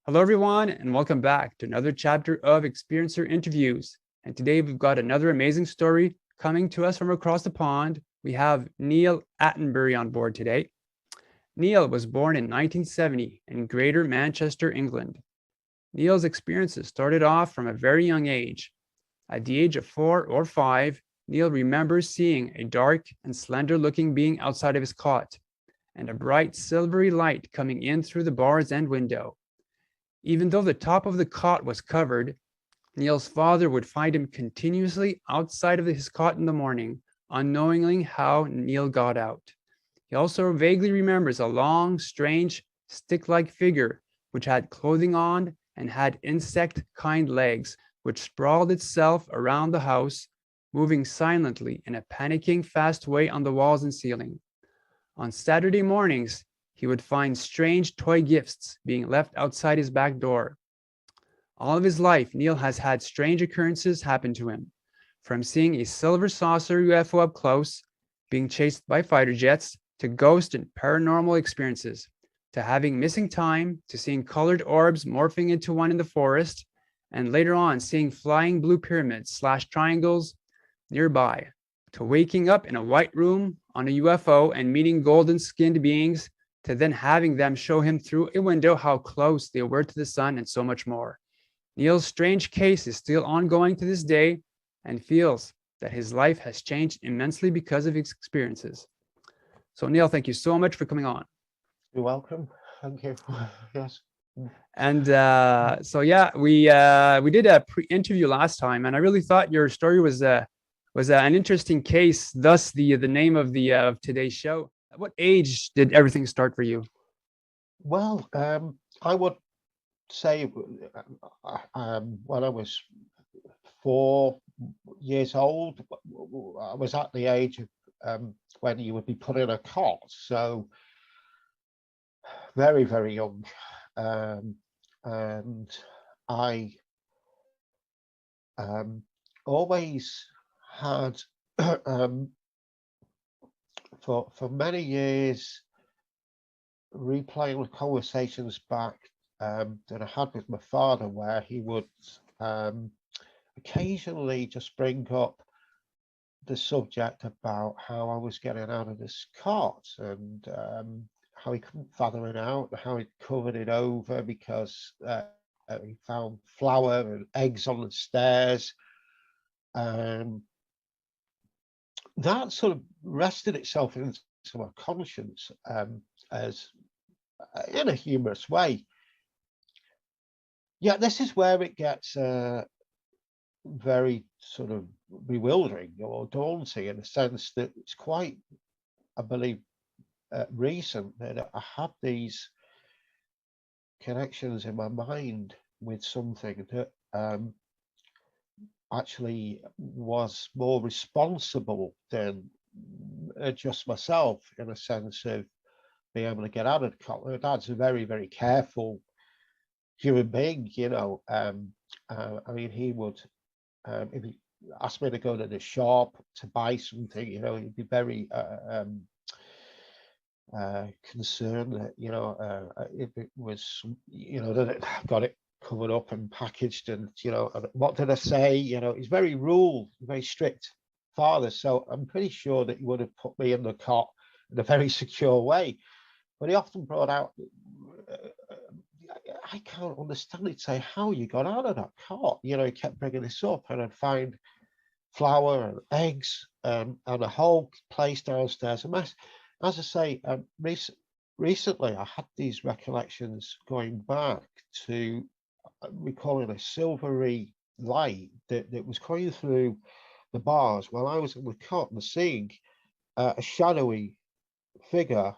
Hello, everyone, and welcome back to another chapter of Experiencer Interviews. And today we've got another amazing story coming to us from across the pond. We have Neil Attenbury on board today. Neil was born in 1970 in Greater Manchester, England. Neil's experiences started off from a very young age. At the age of 4 or 5, Neil remembers seeing a dark and slender-looking being outside of his cot and a bright silvery light coming in through the bar's end window. Even though the top of the cot was covered, Neil's father would find him continuously outside of his cot in the morning, unknowingly how Neil got out. He also vaguely remembers a long, strange, stick like figure which had clothing on and had insect kind legs, which sprawled itself around the house, moving silently in a panicking fast way on the walls and ceiling. On Saturday mornings, he would find strange toy gifts being left outside his back door. All of his life, Neil has had strange occurrences happen to him, from seeing a silver saucer UFO up close, being chased by fighter jets, to ghost and paranormal experiences, to having missing time, to seeing colored orbs morphing into one in the forest, and later on seeing flying blue pyramids/triangles nearby, to waking up in a white room on a UFO and meeting golden skinned beings, to then having them show him through a window how close they were to the sun, and so much more. Neil's strange case is still ongoing to this day and feels that his life has changed immensely because of his experiences. So, Neil, thank you so much for coming on. You're welcome. Thank you. Yes. And we did a pre-interview last time, and I really thought your story was an interesting case. Thus, the name of the of today's show. At what age did everything start for you? Well, I would say when I was 4 years old, I was at the age of when you would be put in a cot. So very, very young. And I always had for many years replaying the conversations back that I had with my father, where he would occasionally just bring up the subject about how I was getting out of this cot and how he couldn't fathom it out, and how he'd covered it over because he found flour and eggs on the stairs. Um, that sort of rested itself into my conscience as in a humorous way. Yeah, this is where it gets very sort of bewildering or daunting, in the sense that it's quite, I believe, recent that I have these connections in my mind with something that actually was more responsible than just myself, in a sense of being able to get out of the cot. My dad's a very, very careful human being, you know. I mean, he would, if he asked me to go to the shop to buy something, you know, he'd be very concerned that, you know, if it was, you know, that it got it covered up and packaged, and, you know, what did I say? You know, he's very very strict father. So I'm pretty sure that he would have put me in the cot in a very secure way. But he often brought out, I can't understand it, say how you got out of that cot. You know, he kept bringing this up, and I'd find flour and eggs and a whole place downstairs a mess. As I say, recently I had these recollections going back to recalling a silvery light that was coming through the bars while I was in the cot, and seeing a shadowy figure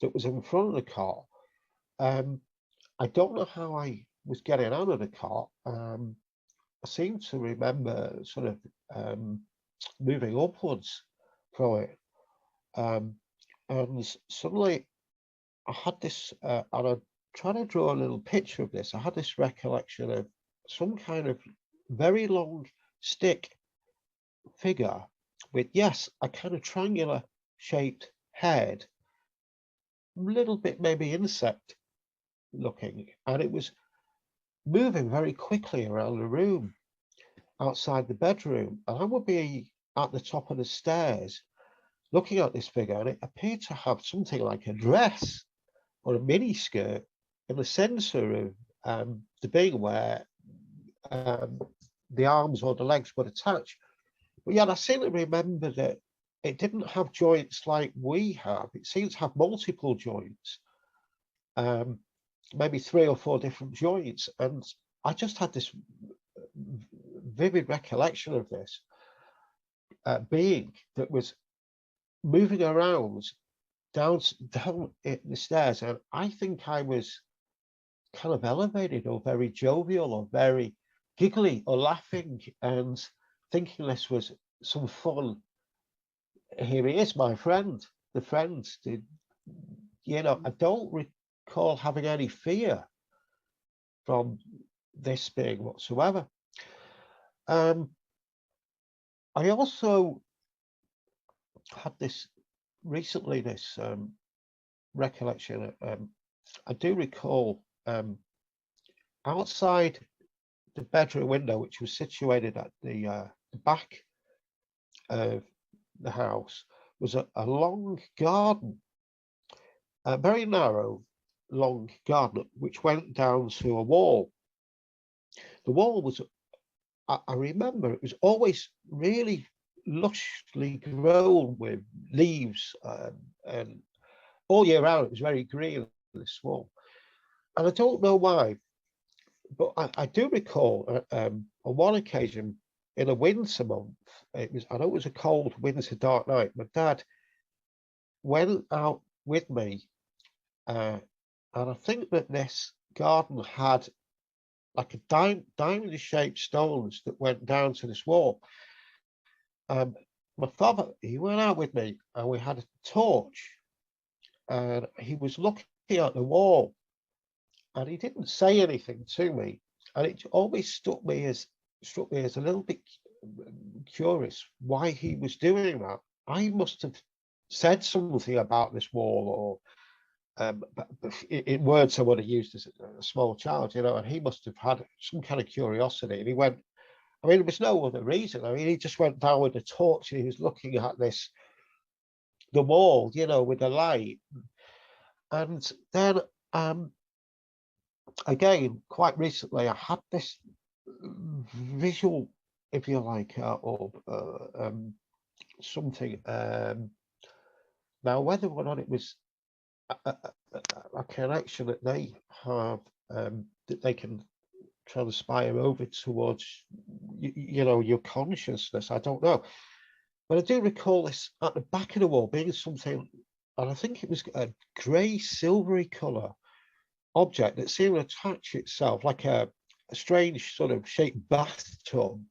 that was in front of the cot. Um, I don't know how I was getting out of the cot. I seem to remember sort of moving upwards from it. Um, and suddenly I had this, and I'm trying to draw a little picture of this. I had this recollection of some kind of very long stick figure with, yes, a kind of triangular shaped head, a little bit maybe insect looking, and it was moving very quickly around the room outside the bedroom. And I would be at the top of the stairs looking at this figure, and it appeared to have something like a dress or a mini skirt in the center of the being where the arms or the legs would attach. But yet I seem to remember that it didn't have joints like we have. It seemed to have multiple joints, maybe 3 or 4 different joints. And I just had this vivid recollection of this being that was moving around down the stairs. And I think I was kind of elevated or very jovial or very giggly or laughing and thinking this was some fun. Here he is, my friend, the friend. I don't recall having any fear from this being whatsoever. I also had this recently, this recollection. I do recall outside the bedroom window, which was situated at the back of the house, was a long garden, a very narrow, long garden, which went down to a wall. The wall was, I remember, it was always really lushly grown with leaves, and all year round it was very green, this wall. And I don't know why, but I do recall on one occasion in a winter month, I know it was a cold winter dark night, my dad went out with me, and I think that this garden had like a diamond-shaped stones that went down to this wall. My father, he went out with me, and we had a torch, and he was looking at the wall, and he didn't say anything to me, and it always struck me as a little bit curious why he was doing that. I must have said something about this wall, or in words I would have used as a small child, and he must have had some kind of curiosity. And he went, I mean, there was no other reason. I mean, he just went down with the torch and he was looking at the wall, with the light. And then again, quite recently, I had this visual, if you like, or something. Now, whether or not it was a connection that they have, that they can transpire over towards, your consciousness, I don't know. But I do recall this at the back of the wall being something, and I think it was a grey, silvery colour object that seemed to attach itself like a strange sort of shaped bathtub,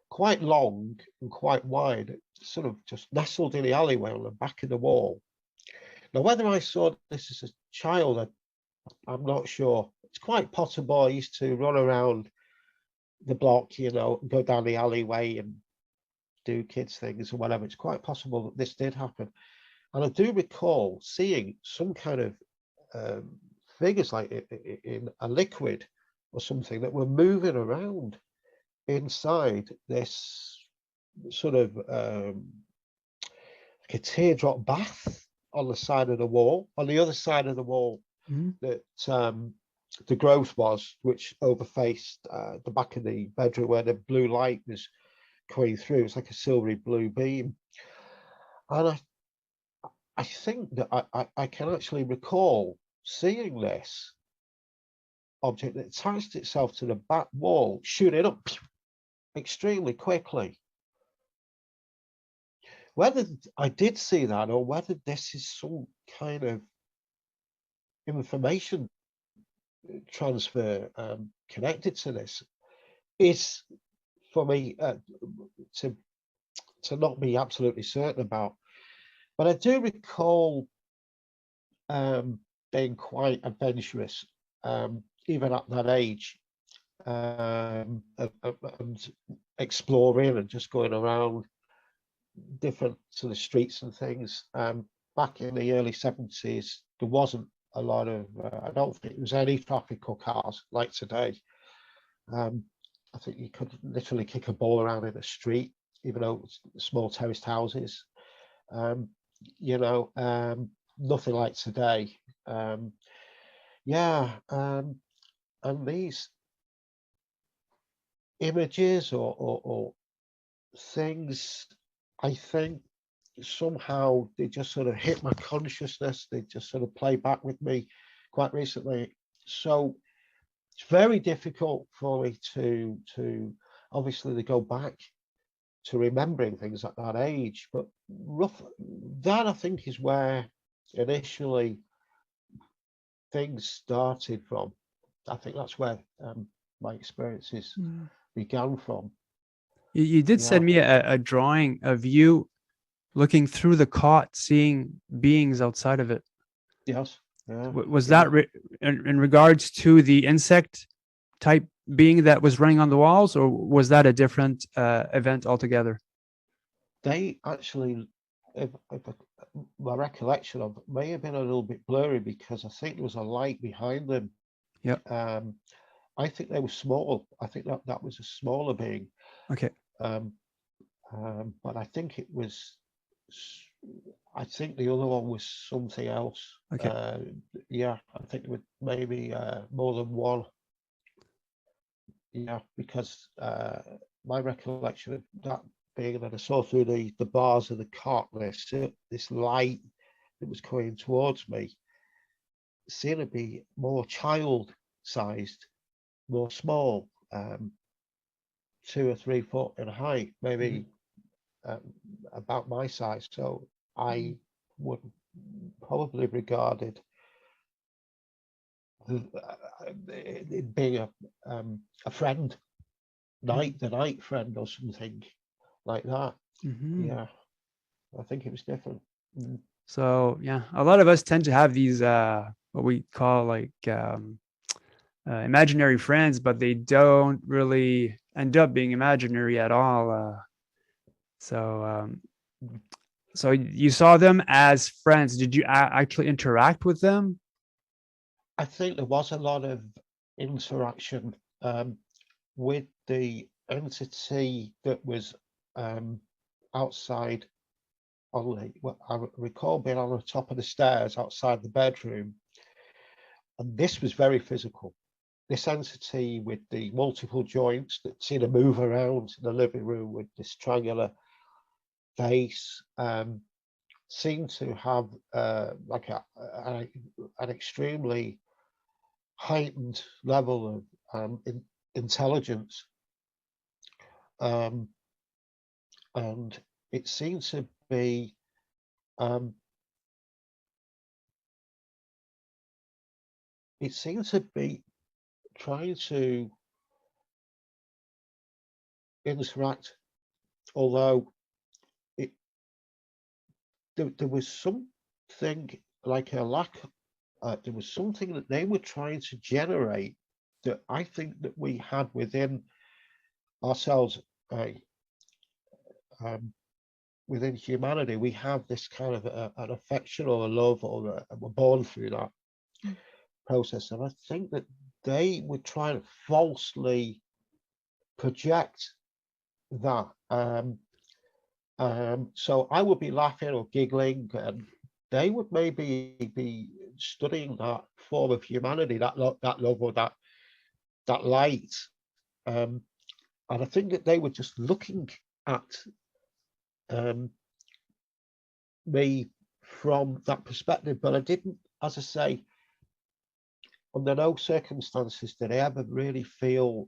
quite long and quite wide, sort of just nestled in the alleyway on the back of the wall. Now, whether I saw this as a child, I'm not sure. It's quite possible I used to run around the block, go down the alleyway and do kids things or whatever. It's quite possible that this did happen. And I do recall seeing some kind of figures like in a liquid or something that were moving around inside this sort of like a teardrop bath on the side of the wall, on the other side of the wall, that the growth was, which overfaced the back of the bedroom where the blue light was coming through. It's like a silvery blue beam. And I think that I can actually recall seeing this object that attached itself to the back wall, shooting up extremely quickly. Whether I did see that or whether this is some kind of information transfer connected to this is for me to not be absolutely certain about. But I do recall being quite adventurous, even at that age, and exploring and just going around different sort of streets and things. Back in the early 70s, there wasn't a lot of, I don't think there was any tropical cars like today. I think you could literally kick a ball around in the street, even though it's small terraced houses. You know, nothing like today. Yeah, and these images or things, I think somehow they just sort of hit my consciousness. They just sort of play back with me quite recently. So it's very difficult for me to obviously to go back to remembering things at that age. But that I think is where initially things started from. I think that's where my experiences began from. You did Yeah. send me a drawing of you looking through the cot, seeing beings outside of it. Yes. Yeah. Was Yeah. that in regards to the insect type being that was running on the walls, or was that a different event altogether? They actually, if my recollection of it may have been a little bit blurry because I think there was a light behind them. Yeah. I think they were small. I think that was a smaller being. Okay. But I think it was. I think the other one was something else. Okay. Yeah, I think it would maybe more than one. Yeah, because my recollection of that being that I saw through the bars of the cot, this light that was coming towards me seemed to be more child-sized, more small, 2 or 3 foot in height, maybe about my size. So I would probably regarded it being a friend, the night friend or something like that. Yeah, I think it was different. So yeah, a lot of us tend to have these what we call like imaginary friends, but they don't really end up being imaginary at all. So so you saw them as friends. Did you actually interact with them? I think there was a lot of interaction with the entity that was outside on the, well, I recall being on the top of the stairs outside the bedroom, and this was very physical. This entity with the multiple joints that seemed to move around in the living room with this triangular face seemed to have like an extremely heightened level of intelligence, and it seemed to be trying to interact, although there was something like a lack. There was something that they were trying to generate that I think that we had within ourselves, within humanity. We have this kind of an affection or a love, or we're born through that process. And I think that they were trying to falsely project that. So I would be laughing or giggling, and they would maybe be studying that form of humanity, that love, or that light. And I think that they were just looking at me from that perspective. But I didn't, as I say, under no circumstances did I ever really feel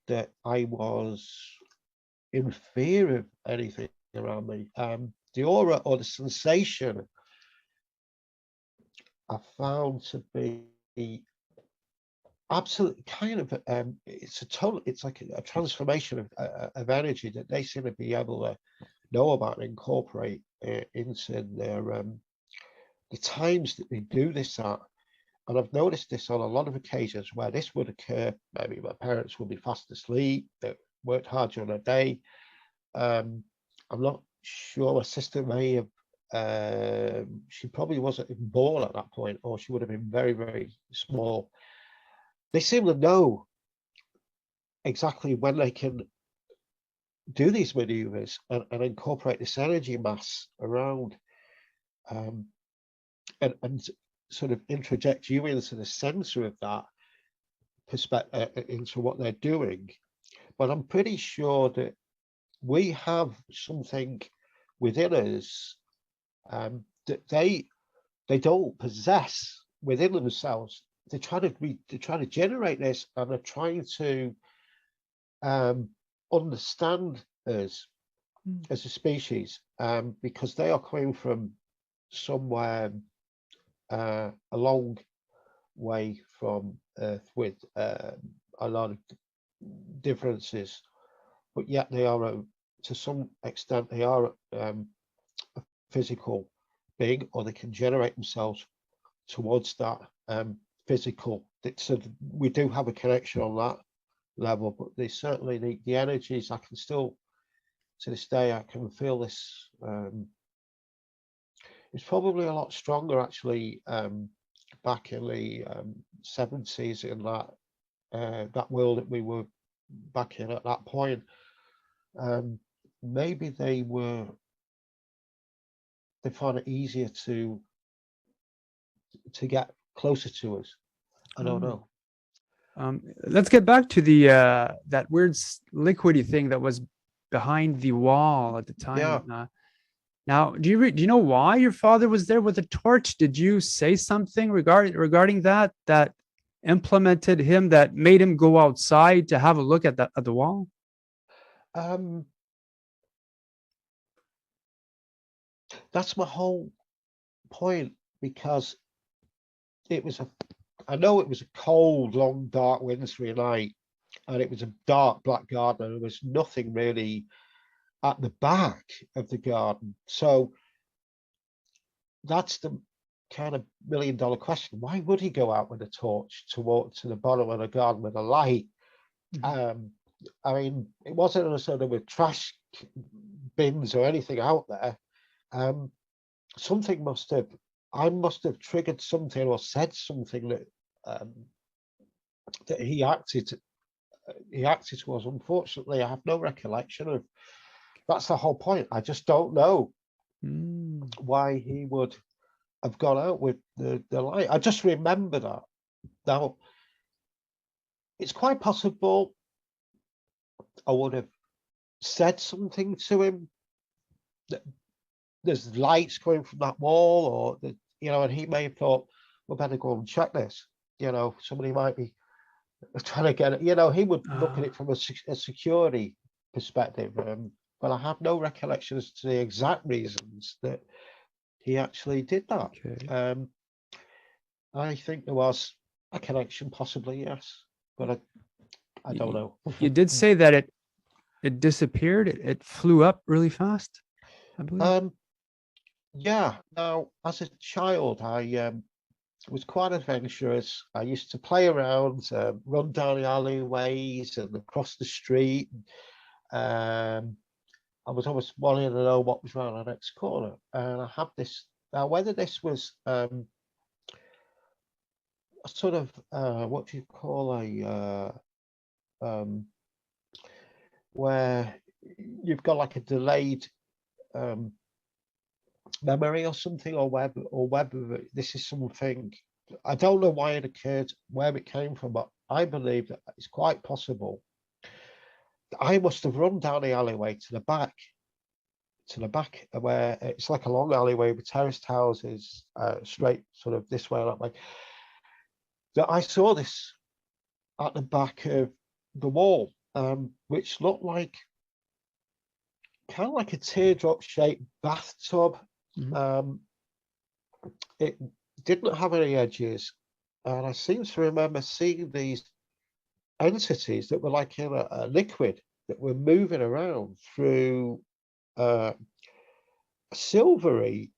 that I was in fear of anything around me. The aura or the sensation I found to be absolutely kind of it's like a transformation of energy that they seem to be able to know about and incorporate into their the times that they do this at. And I've noticed this on a lot of occasions where this would occur. Maybe my parents would be fast asleep, they worked hard during the day. I'm not sure, my sister may have She probably wasn't even born at that point, or she would have been very, very small. They seem to know exactly when they can do these maneuvers and incorporate this energy mass around, and sort of interject you into the center of that perspective, into what they're doing. But I'm pretty sure that we have something within us, that they don't possess within themselves. They're trying to generate this, and they're trying to understand us as a species, because they are coming from somewhere a long way from Earth, with a lot of differences, but yet they are, to some extent, they are a physical being, or they can generate themselves towards that physical. So we do have a connection on that level, but they certainly, the energies, I can still, to this day, I can feel this. It's probably a lot stronger, actually, back in the 70s, in that world that we were back in at that point. Maybe they found it easier to get closer to us. I don't know. Let's get back to the that weird liquidy thing that was behind the wall at the time. Yeah. Now, do you know why your father was there with a torch? Did you say something regarding that implemented him, that made him go outside to have a look at the wall? That's my whole point, because I know it was a cold, long, dark, wintry night, and it was a dark, black garden, and there was nothing really at the back of the garden. So that's the kind of $1 million question. Why would he go out with a torch to walk to the bottom of the garden with a light? I mean, it wasn't a sort of a trash bins or anything out there. Something I must have triggered something or said something that he acted towards. Unfortunately, I have no recollection of. That's the whole point. I just don't know why he would have gone out with the light. I just remember that. Now, it's quite possible I would have said something to him, that there's lights coming from that wall, or that, and he may have thought, we better go and check this. Somebody might be trying to get it. He would look at it from a security perspective. But I have no recollection as to the exact reasons that he actually did that. Okay. I think there was a connection, possibly, yes, but I don't know. You did say that it disappeared. It flew up really fast, I believe. Yeah. Now, as a child, I was quite adventurous. I used to play around, run down the alleyways and across the street. I was always wanting to know what was around the next corner, and I had this. Now, whether this was a sort of what do you call where you've got like a delayed memory or something, or whether this is something, I don't know why it occurred, where it came from, but I believe that it's quite possible I must have run down the alleyway to the back, where it's like a long alleyway with terraced houses, straight sort of this way and that way. That I saw this at the back of the wall, which looked like kind of like a teardrop shaped bathtub. It didn't have any edges, and I seem to remember seeing these entities that were like in a liquid that were moving around through silvery.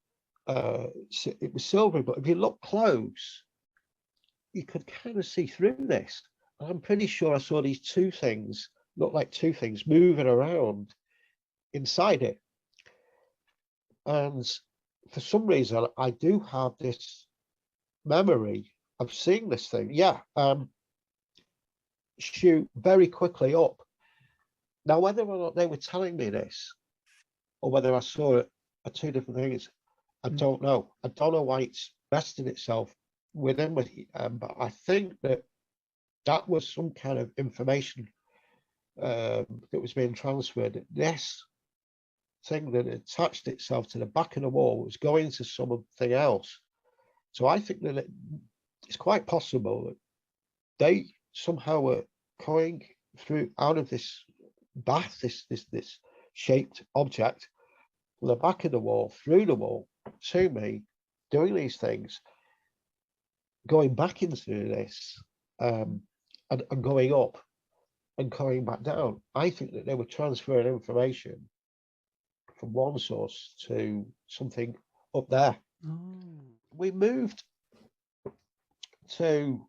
It was silvery, but if you look close, you could kind of see through this. I'm pretty sure I saw these two things, look like two things, moving around inside it. And for some reason, I do have this memory of seeing this thing. Yeah, shoot very quickly up. Now, whether or not they were telling me this or whether I saw it are two different things, I don't know. I don't know why it's vested itself within me, but I think that that was some kind of information that was being transferred. This thing that attached itself to the back of the wall was going to something else. So I think that it's quite possible that they somehow were going through out of this bath, this shaped object, from the back of the wall, through the wall, to me, doing these things, going back into this, and going up and coming back down. I think that they were transferring information from one source to something up there. Oh. We moved to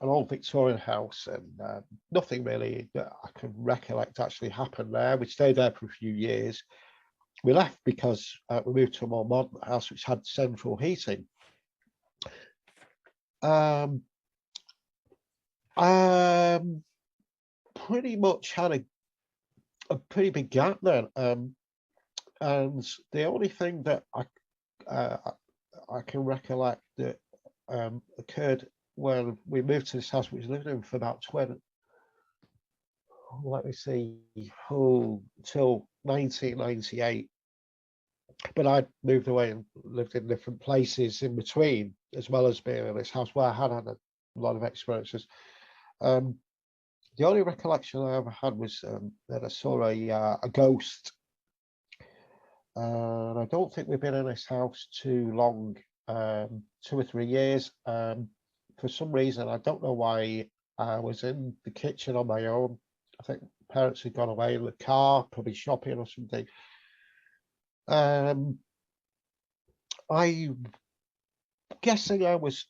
an old Victorian house, and nothing really that I can recollect actually happened there. We stayed there for a few years. We left because we moved to a more modern house which had central heating. Pretty much had a pretty big gap then, and the only thing that I can recollect that occurred when we moved to this house, which we lived in for about 20, let me see, till 1998. But I moved away and lived in different places in between, as well as being in this house where I had a lot of experiences. The only recollection I ever had was that I saw a ghost. And I don't think we've been in this house too long, 2 or 3 years. For some reason, I don't know why, I was in the kitchen on my own. I think parents had gone away in the car, probably shopping or something. I'm guessing I was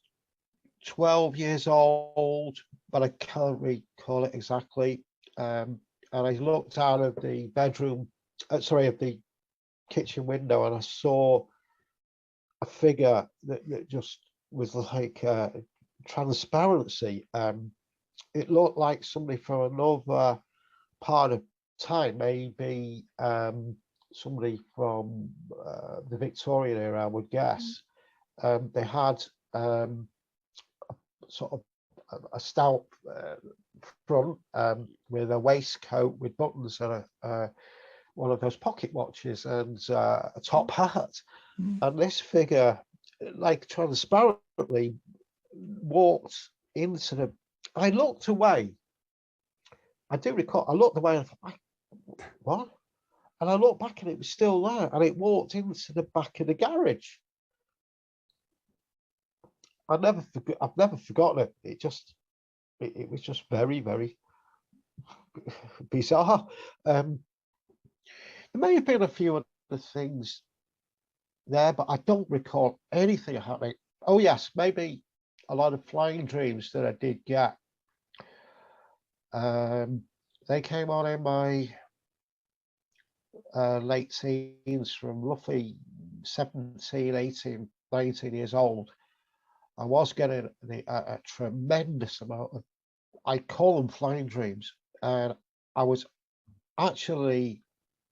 12 years old, but I can't recall it exactly. And I looked out of the bedroom, of the kitchen window, and I saw a figure that just was like transparency. It looked like somebody from another part of time, maybe somebody from the Victorian era, I would guess. They had sort of a stout front with a waistcoat with buttons and one of those pocket watches and a top hat. And this figure, like transparently, walked into the. I looked away. I do recall. I looked away and I thought, what? And I looked back and it was still there, and it walked into the back of the garage. I've never forgotten it. It was just very, very bizarre. There may have been a few other things there, but I don't recall anything happening. Oh yes, maybe a lot of flying dreams that I did get. They came on in my late teens, from roughly 17, 18, 19 years old. I was getting a tremendous amount of, I call them flying dreams. And I was actually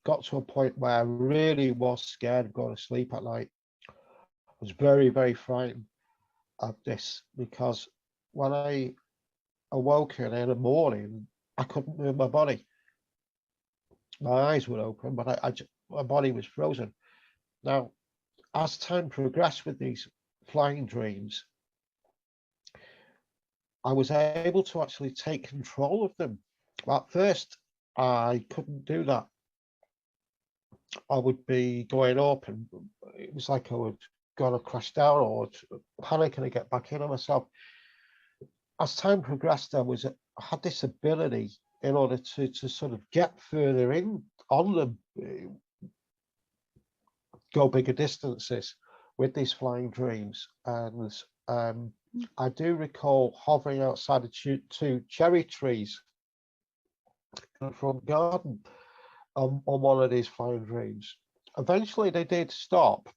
got to a point where I really was scared of going to sleep at night. I was very, very frightened of this, because when I awoke in the morning, I couldn't move my body. My eyes were open, but my body was frozen. Now, as time progressed with these flying dreams, I was able to actually take control of them. At first, I couldn't do that. I would be going up, and it was like I would gonna crash down or panic and I get back in on myself. As time progressed, I had this ability in order to sort of get further in on them, go bigger distances with these flying dreams. And I do recall hovering outside of two cherry trees in the front garden on one of these flying dreams. Eventually they did stop,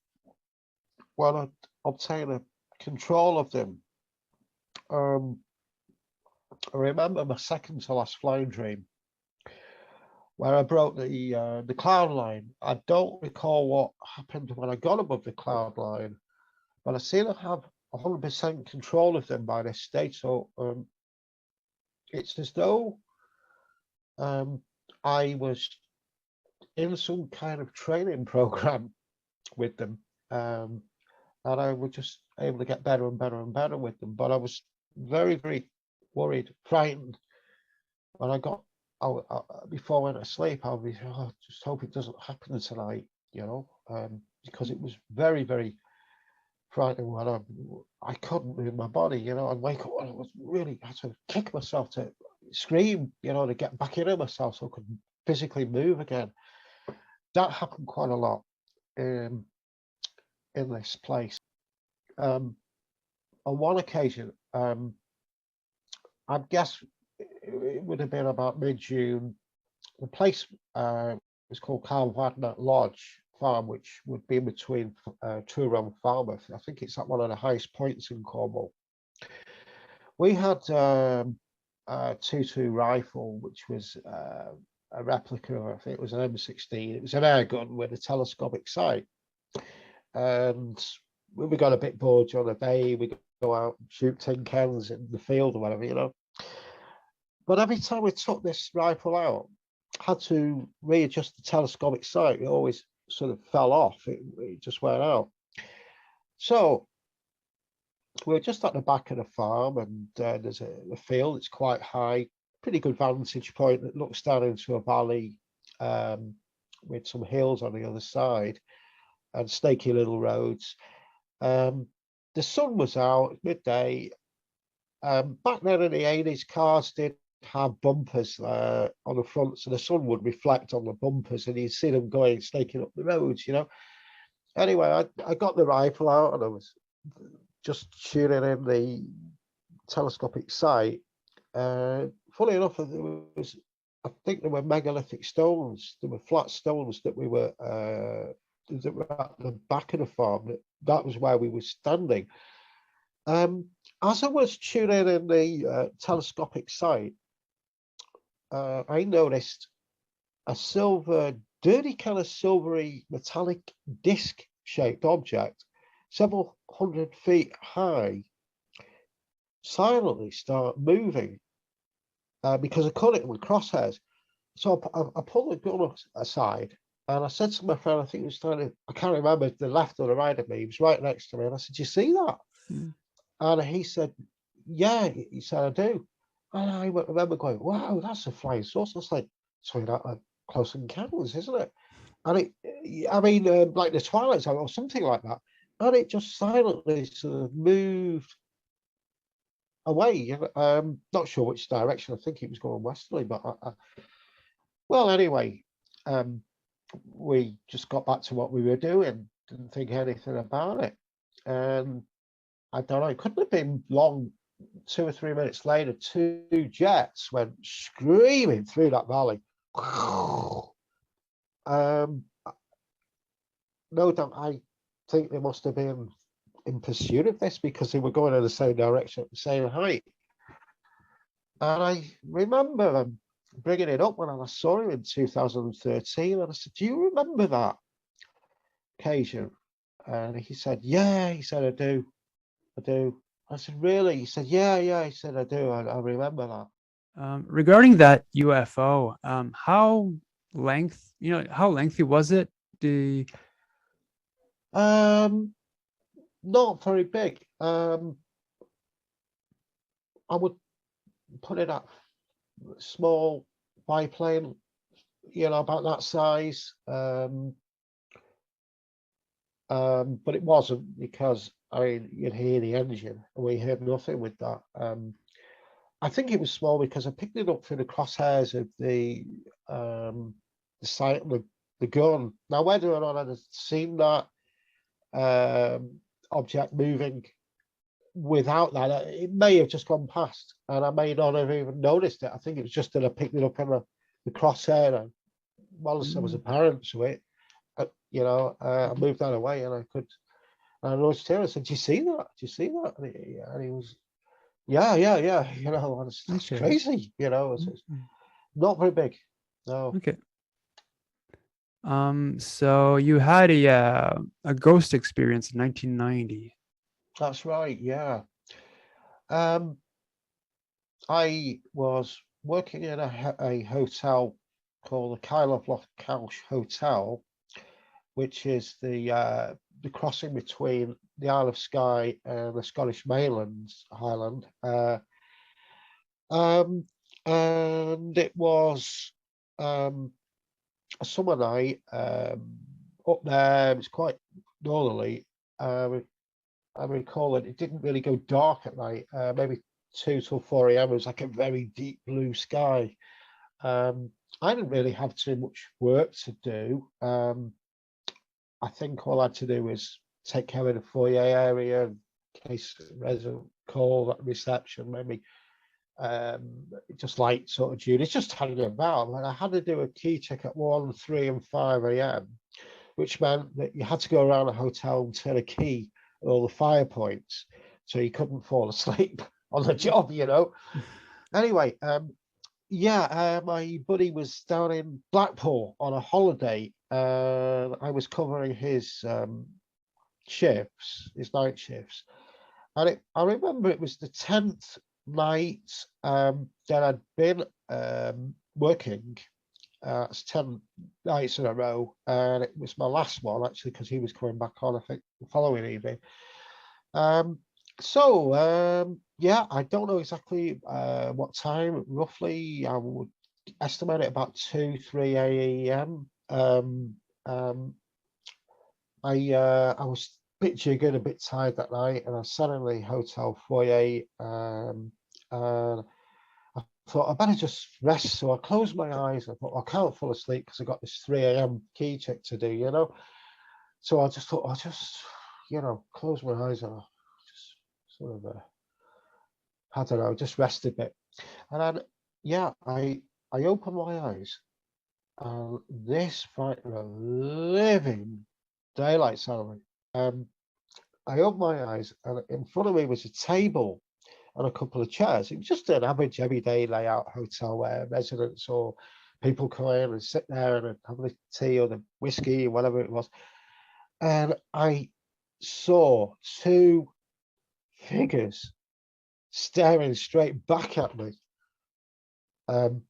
when I obtained a control of them, I remember my second to last flying dream where I broke the cloud line. I don't recall what happened when I got above the cloud line, but I seem to have 100% control of them by this stage. So it's as though I was in some kind of training program with them, and I was just able to get better and better and better with them. But I was very, very worried, frightened when I got before I went to sleep. I was just hope it doesn't happen tonight, because it was very, very frightening when I couldn't move my body, I'd wake up and I was really had to kick myself to scream, to get back into myself so I could physically move again. That happened quite a lot in this place. On one occasion, I guess it would have been about mid-June. The place was called Calvadna Lodge Farm, which would be in between Truro and Falmouth. I think it's at one of the highest points in Cornwall. We had a 2.2 rifle, which was a replica of, I think it was an M16. It was an air gun with a telescopic sight. And when we got a bit bored during the day, we go out and shoot tin cans in the field or whatever, But every time we took this rifle out, had to readjust the telescopic sight. It always sort of fell off. It just went out. So we were just at the back of the farm, and there's a field. It's quite high, pretty good vantage point that looks down into a valley with some hills on the other side and snaky little roads. The sun was out midday. Back then in the 80s, cars did have bumpers on the front, so the sun would reflect on the bumpers and you'd see them going snaking up the roads, Anyway, I got the rifle out and I was just shooting in the telescopic sight. Funny enough, I think there were megalithic stones. There were flat stones that were at the back of the farm. That was where we were standing. As I was tuning in the telescopic sight, I noticed a dirty kind of silvery metallic disc-shaped object, several hundred feet high, silently start moving because I caught it with crosshairs. So I pulled the gun aside and I said to my friend, I think he was standing, I can't remember the left or the right of me, he was right next to me, and I said, "Do you see that?" Mm. And he said, "Yeah." He said, "I do." And I remember going, "Wow, that's a flying saucer." I was like, "Sorry, that Close Encounters, isn't it?" And like the Twilight Zone or something like that. And it just silently sort of moved away. Not sure which direction. I think it was going westerly, but well, anyway, we just got back to what we were doing. Didn't think anything about it, and I don't know. It couldn't have been long. 2 or 3 minutes later, 2 jets went screaming through that valley. No doubt, I think they must have been in pursuit of this because they were going in the same direction at the same height. And I remember bringing it up when I saw him in 2013, and I said, "Do you remember that occasion?" And he said, "Yeah." He said, "I do. I do." I said, "Really?" He said, "Yeah." He said, "I do. I remember that." Regarding that UFO, how lengthy was it? Not very big. I would put it at small biplane, about that size. But it wasn't, because you'd hear the engine, and we heard nothing with that. I think it was small because I picked it up through the crosshairs of the sight of the gun. Now, whether or not I'd have seen that object moving without that, it may have just gone past, and I may not have even noticed it. I think it was just that I picked it up in the crosshair, and whilst I was apparent to it, I moved that away, and And I noticed him. I said, "Do you see that? Do you see that?" And he was, "Yeah, yeah, yeah." You know, and that's Okay. crazy. You know, it's not very big. No. Okay. So you had a ghost experience in 1990. That's right. Yeah. Um, I was working in a hotel called the Kyloff Couch Hotel, which is the crossing between the Isle of Skye and the Scottish mainland Highland. Um, and it was um, a summer night up there. It was quite northerly. I recall that it didn't really go dark at night. Maybe 2 till 4 a.m. It was like a very deep blue sky. I didn't really have too much work to do. I think all I had to do was take care of the foyer area in case resident call at reception, maybe just light sort of duties, just hanging about. And I had to do a key check at 1, 3, and 5 a.m., which meant that you had to go around the hotel and turn a key at all the fire points so you couldn't fall asleep on the job, you know. Anyway, my buddy was down in Blackpool on a holiday. I was covering his shifts, his night shifts, and I remember it was the 10th night that I'd been working. It's 10 nights in a row, and it was my last one actually because he was coming back on, I think, the following evening. Yeah, I don't know exactly what time. Roughly, I would estimate it about 2, 3 a.m. I was a bit jiggered, a bit tired that night, and I sat in the hotel foyer, and I thought I better just rest. So I closed my eyes. I thought I can't fall asleep because I got this 3 a.m. key check to do, you know. So I just thought I'll just, close my eyes and I'll just sort of, I don't know, just rest a bit. And then, yeah, I opened my eyes, and this frightened the living daylights out of me. I opened my eyes, and in front of me was a table and a couple of chairs. It was just an average everyday layout hotel where residents or people come in and sit there and have the tea or the whiskey or whatever it was. And I saw 2 figures staring straight back at me. And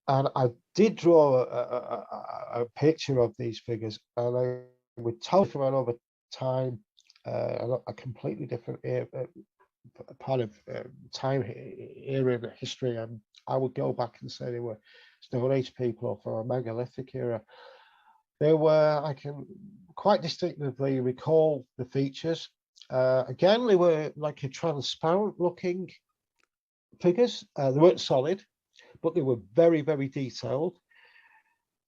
I did draw a picture of these figures, and I would tell from another time, a completely different part of time era in history, and I would go back and say they were Stone Age people or from a megalithic era. They were, I can quite distinctively recall the features. Again, they were like a transparent looking figures. They weren't solid, but they were very, very detailed.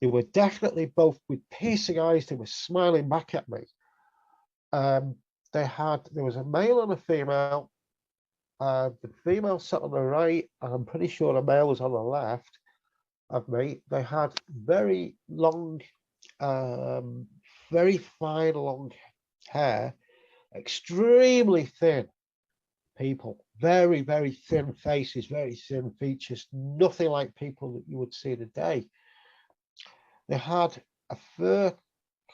They were definitely both with piercing eyes. They were smiling back at me. There was a male and a female. The female sat on the right, and I'm pretty sure the male was on the left of me. They had very long, very fine long hair, extremely thin people, very, very thin faces, very thin features, nothing like people that you would see today. They had a fur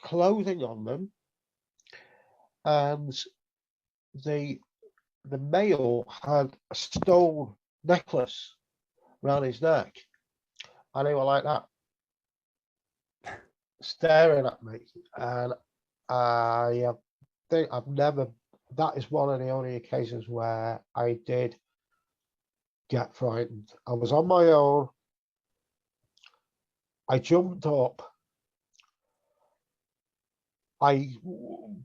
clothing on them, and the male had a stone necklace around his neck, and they were like that, staring at me. And I think I've never. That is one of the only occasions where I did get frightened. I was on my own. I jumped up. I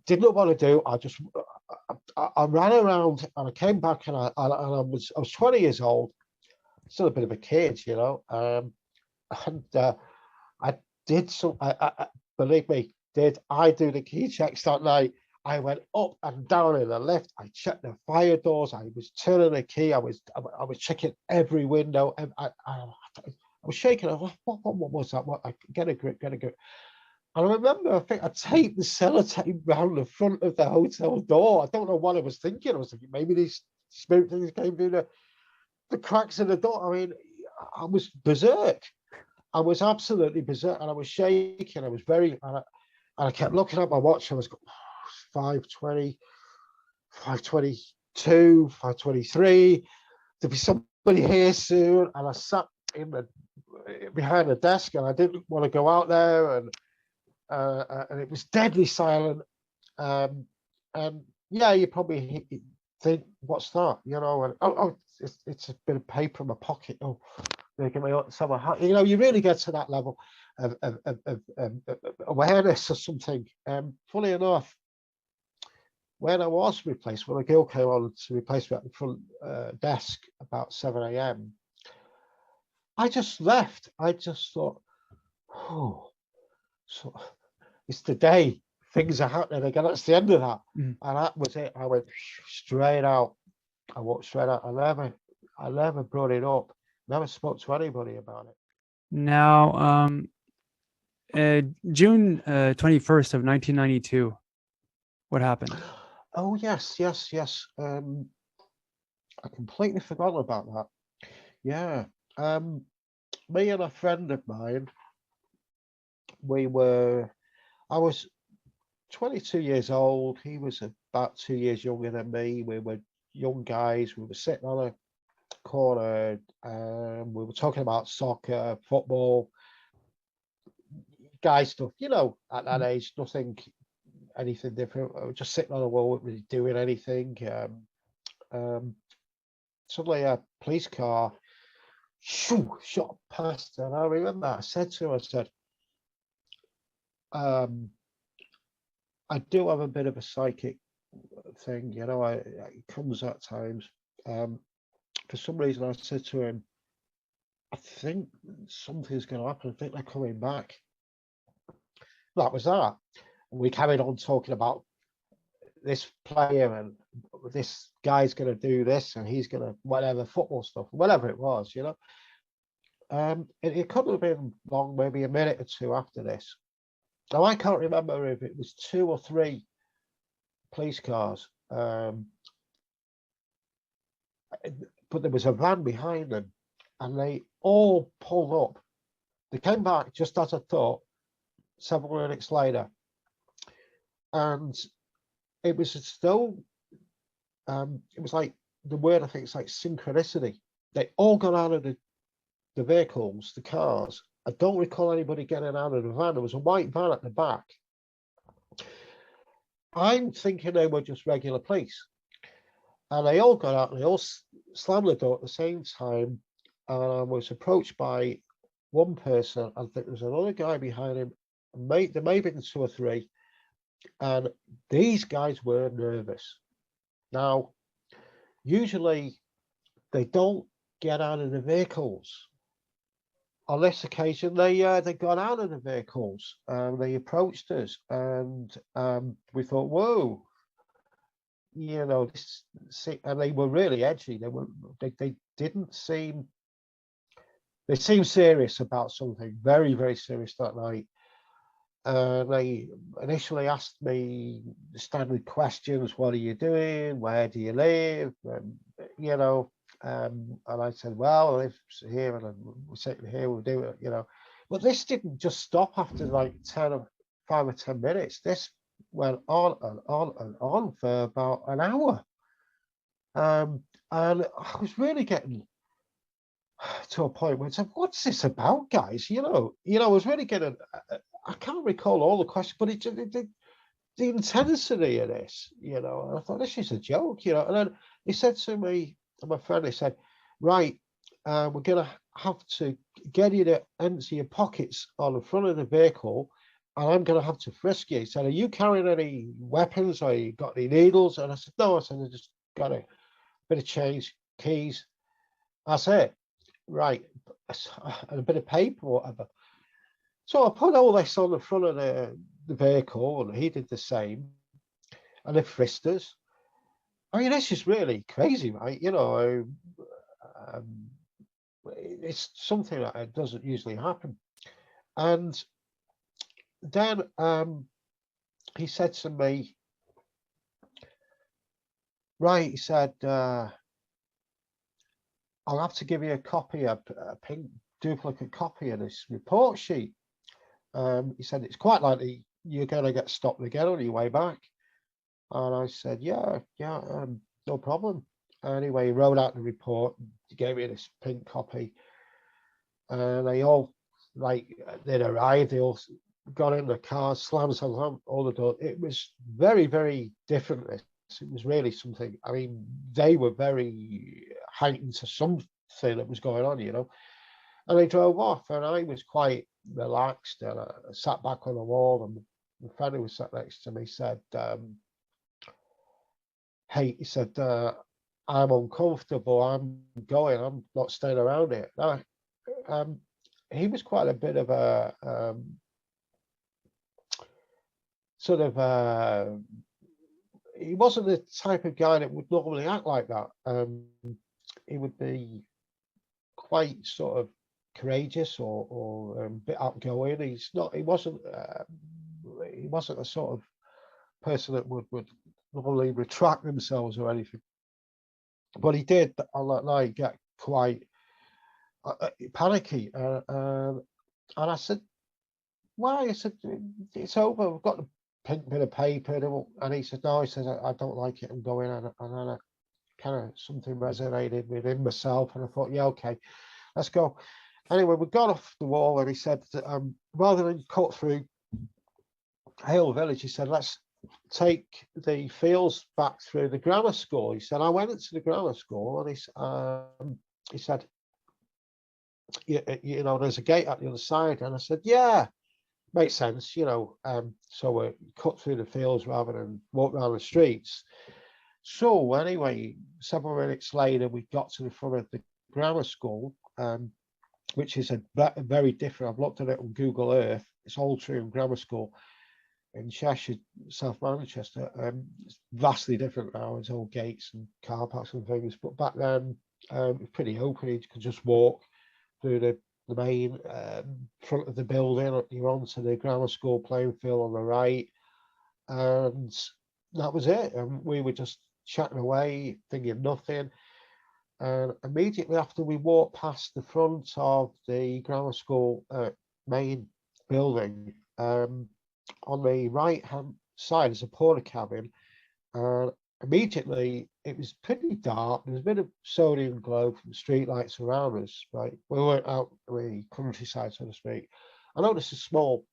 didn't know what to do. I ran around, and I came back, and I was 20 years old, still a bit of a kid, you know. And I did some. Believe me, did I do the key checks that night? I went up and down in the lift. I checked the fire doors. I was turning the key. I was checking every window. I was shaking. What was that? What? I get a grip. And I remember, I think I taped the sellotape round the front of the hotel door. I don't know what I was thinking. I was thinking maybe these spirit things came through the cracks in the door. I mean, I was berserk. I was absolutely berserk, and I was shaking. I was and I kept looking at my watch. I was going, 5:20, 5:22, 5:23. There'll be somebody here soon. And I sat behind the desk, and I didn't want to go out there, and it was deadly silent. And yeah, you probably think, what's that? And it's a bit of paper in my pocket. Oh, they give me some. You really get to that level of awareness or something. Funny enough, when I was replaced, when a girl came on to replace me at the front desk about 7 a.m., I just left. I just thought, oh, so it's the day. Things are happening again. That's the end of that. And that was it. I went straight out. I walked straight out. I never brought it up. Never spoke to anybody about it. Now, June 21st of 1992, what happened? Oh, yes. I completely forgot about that. Yeah. Me and a friend of mine, I was 22 years old. He was about 2 years younger than me. We were young guys. We were sitting on a corner, and we were talking about soccer, football, guy stuff. At that age, anything different. We were just sitting on a wall, not really doing anything. Suddenly, a police car shot past, and I remember I said to him, I said, I do have a bit of a psychic thing, it comes at times. For some reason, I said to him, I think something's going to happen. I think they're coming back. That was that. We carried on talking about this player, and this guy's going to do this, and he's going to whatever, football stuff, whatever it was, It couldn't have been long, maybe a minute or two after this. Now, I can't remember if it was 2 or 3 police cars, but there was a van behind them, and they all pulled up. They came back just as I thought, several minutes later, and it was still, it was like the word, I think it's like synchronicity. They all got out of the vehicles, the cars. I don't recall anybody getting out of the van. There was a white van at the back. I'm thinking they were just regular police. And they all got out and they all slammed the door at the same time. And I was approached by one person. I think there was another guy behind him. There may have been 2 or 3. And these guys were nervous. Now, usually they don't get out of the vehicles. On this occasion, they got out of the vehicles and they approached us, and we thought, whoa, and they were really edgy. They didn't seem. They seemed serious about something, very, very serious that night. They initially asked me the standard questions: "What are you doing? Where do you live?" And I said, "Well, I live here, and we're sitting here. We'll do it." But this didn't just stop after like 5 or 10 minutes. This went on and on and on for about an hour, and I was really getting to a point where I said, "What's this about, guys?" I was really getting. I can't recall all the questions, but the intensity of this, and I thought, this is a joke, and then he said to me, and my friend, he said, right, we're going to have to get you to empty your pockets on the front of the vehicle, and I'm going to have to frisk you. He said, are you carrying any weapons, or you got any needles? And I said, no. I said, I just got a bit of change, keys. That's it. Right. And a bit of paper or whatever. So I put all this on the front of the vehicle, and he did the same. And they frisked us. I mean, this is really crazy, right? It's something that doesn't usually happen. And then he said to me, right, he said, I'll have to give you a copy, a pink duplicate copy of this report sheet. He said, it's quite likely you're going to get stopped again on your way back. And I said, yeah, no problem. Anyway, he wrote out the report, he gave me this pink copy, and they all, like, they'd arrived, they all got in the car, slammed all the doors. It was very, very different. It was really something. I mean, they were very heightened to something that was going on, And they drove off, and I was quite relaxed, and I sat back on the wall, and the friend who was sat next to me said, hey, he said, I'm uncomfortable, I'm going, I'm not staying around here. Now, he was quite a bit of a sort of, he wasn't the type of guy that would normally act like that. He would be quite sort of courageous or a bit outgoing. He wasn't a sort of person that would normally retract themselves or anything. But he did on that night get quite panicky. And I said, why? I said, it's over. We've got the pink bit of paper. And he said, no, he says, I don't like it. I'm going. And then kind of something resonated within myself. And I thought, yeah, okay, let's go. Anyway, we got off the wall, and he said, rather than cut through Hale Village, he said, let's take the fields back through the grammar school. He said, I went into the grammar school, and he said, there's a gate at the other side. And I said, yeah, makes sense, so we cut through the fields rather than walk around the streets. So anyway, several minutes later, we got to the front of the grammar school, which is a very different. I've looked at it on Google Earth. It's Altrincham Grammar School in Cheshire, South Manchester. It's vastly different now. It's all gates and car parks and things. But back then, it was pretty open. You could just walk through the main front of the building. You're onto the grammar school playing field on the right, and that was it. And we were just chatting away, thinking nothing. And immediately after we walked past the front of the grammar school main building, on the right hand side is a porter cabin, and immediately it was pretty dark. There was a bit of sodium glow from the street lights around us. Right, we weren't out in the countryside, so to speak. I noticed a small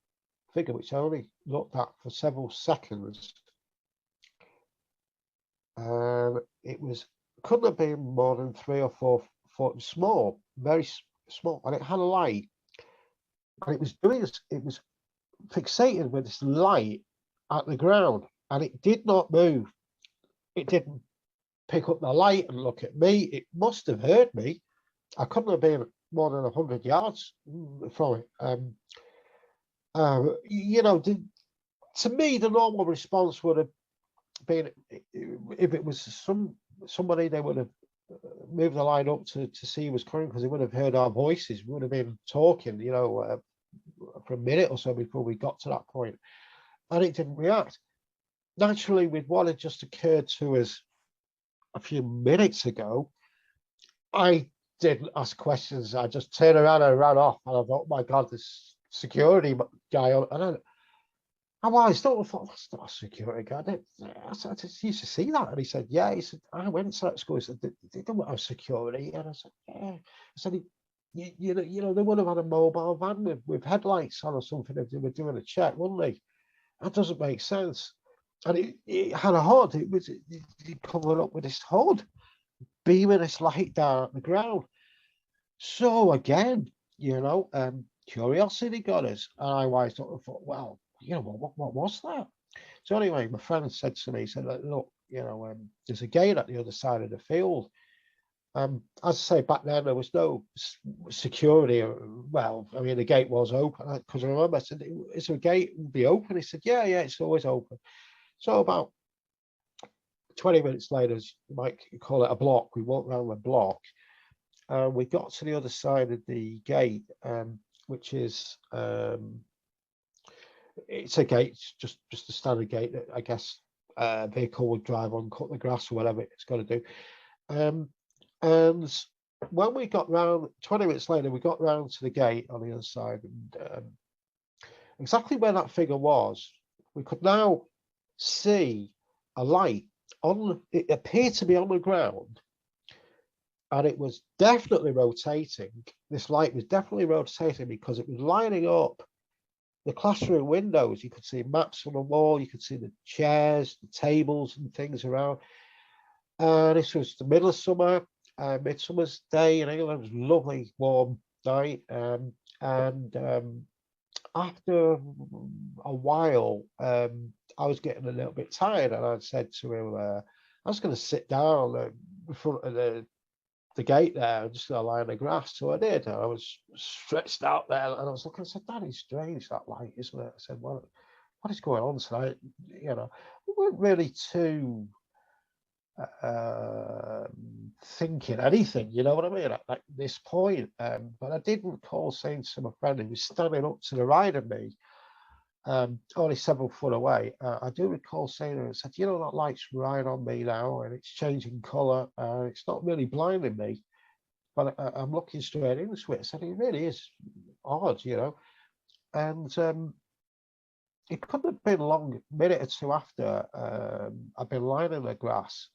figure which I only looked at for several seconds. It couldn't have been more than 3 or 4 foot small, very small, and it had a light, and it was fixated with this light at the ground, and it did not move. It didn't pick up the light and look at me. It must have heard me. I couldn't have been more than 100 yards from it. To me, the normal response would have been, if it was somebody, they would have moved the line up to see who was coming, because they would have heard our voices. We would have been talking, for a minute or so before we got to that point, and it didn't react. Naturally, with what had just occurred to us a few minutes ago, I didn't ask questions. I just turned around and ran off, and I thought, oh my God, this security guy, and I thought, that's not a security guard. I just used to see that. And he said, yeah. He said, I went to that school. He said, they don't have security. And I said, yeah. I said, they would have had a mobile van with headlights on or something if they were doing a check, wouldn't they? That doesn't make sense. And it had a hood. It covered up with this hood, beaming this light down at the ground. So again, curiosity got us. And I wised up and thought, well, what was that? So anyway, my friend said to me, he said, look, there's a gate at the other side of the field. As I say, back then there was no security. Well, I mean, the gate was open, because I remember I said, is there a gate will be open? He said, yeah, it's always open. So about 20 minutes later, you might call it a block, we walked around the block. We got to the other side of the gate, which is it's a gate, just a standard gate that I guess a vehicle would drive on, cut the grass or whatever it's got to do. And when we got round, 20 minutes later, we got round to the gate on the other side, and exactly where that figure was, we could now see a light on. It appeared to be on the ground, and it was definitely rotating. This light was definitely rotating because it was lining up the classroom windows. You could see maps on the wall. You could see the chairs, the tables, and things around. This was the middle of summer, midsummer's day in England. It was a lovely, warm night. After a while, I was getting a little bit tired, and I said to him, I was going to sit down in front of the gate there and just going to lie in the grass. So I did. I was stretched out there, and I was looking. I said, "That is strange, that light, isn't it?" I said, "Well, what is going on tonight?" You know, we weren't really too thinking anything, you know what I mean, at this point. But I did recall saying to my friend who was standing up to the right of me, only several foot away, I do recall saying to him, I said, "You know, that light's right on me now, and it's changing colour. It's not really blinding me, but I'm looking straight into it." I said, "It really is odd, you know." And it couldn't have been long, a minute or two after I've been lying in the grass.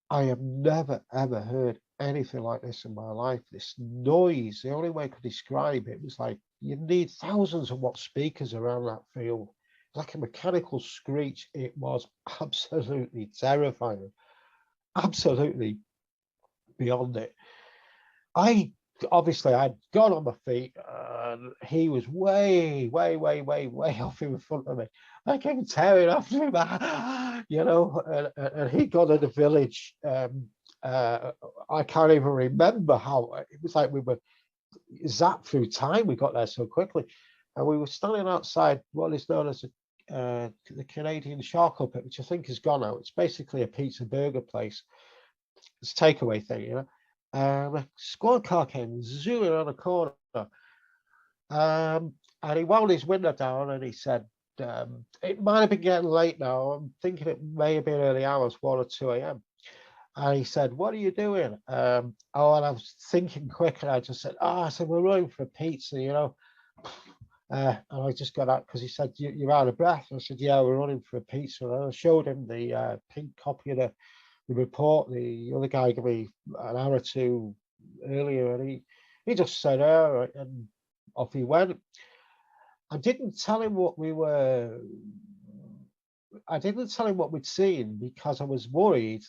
I have never, ever heard anything like this in my life. This noise, the only way I could describe it was like you need thousands of watt speakers around that field. Like a mechanical screech. It was absolutely terrifying, absolutely beyond it. Obviously I'd gone on my feet, and he was way off in front of me. I came tearing after him, you know, and he got to the village. I can't even remember how it was. Like we were zapped through time. We got there so quickly, and we were standing outside what is known as the Canadian Charcoal Pit, which I think has gone out. It's basically a pizza burger place. It's a takeaway thing, you know. A squad car came zooming around the corner, and he wound his window down, and he said, "It might have been getting late now. I'm thinking it may have been early hours, 1 or 2 a.m." And he said, "What are you doing?" And I was thinking quick, and I just said, "Oh," I said, "We're running for a pizza, you know." And I just got out because he said, "You're out of breath." I said, "Yeah, we're running for a pizza." And I showed him the pink copy of the report the other guy gave me an hour or two earlier, and he just said, "All right," and off he went. I didn't tell him what I didn't tell him what we'd seen because I was worried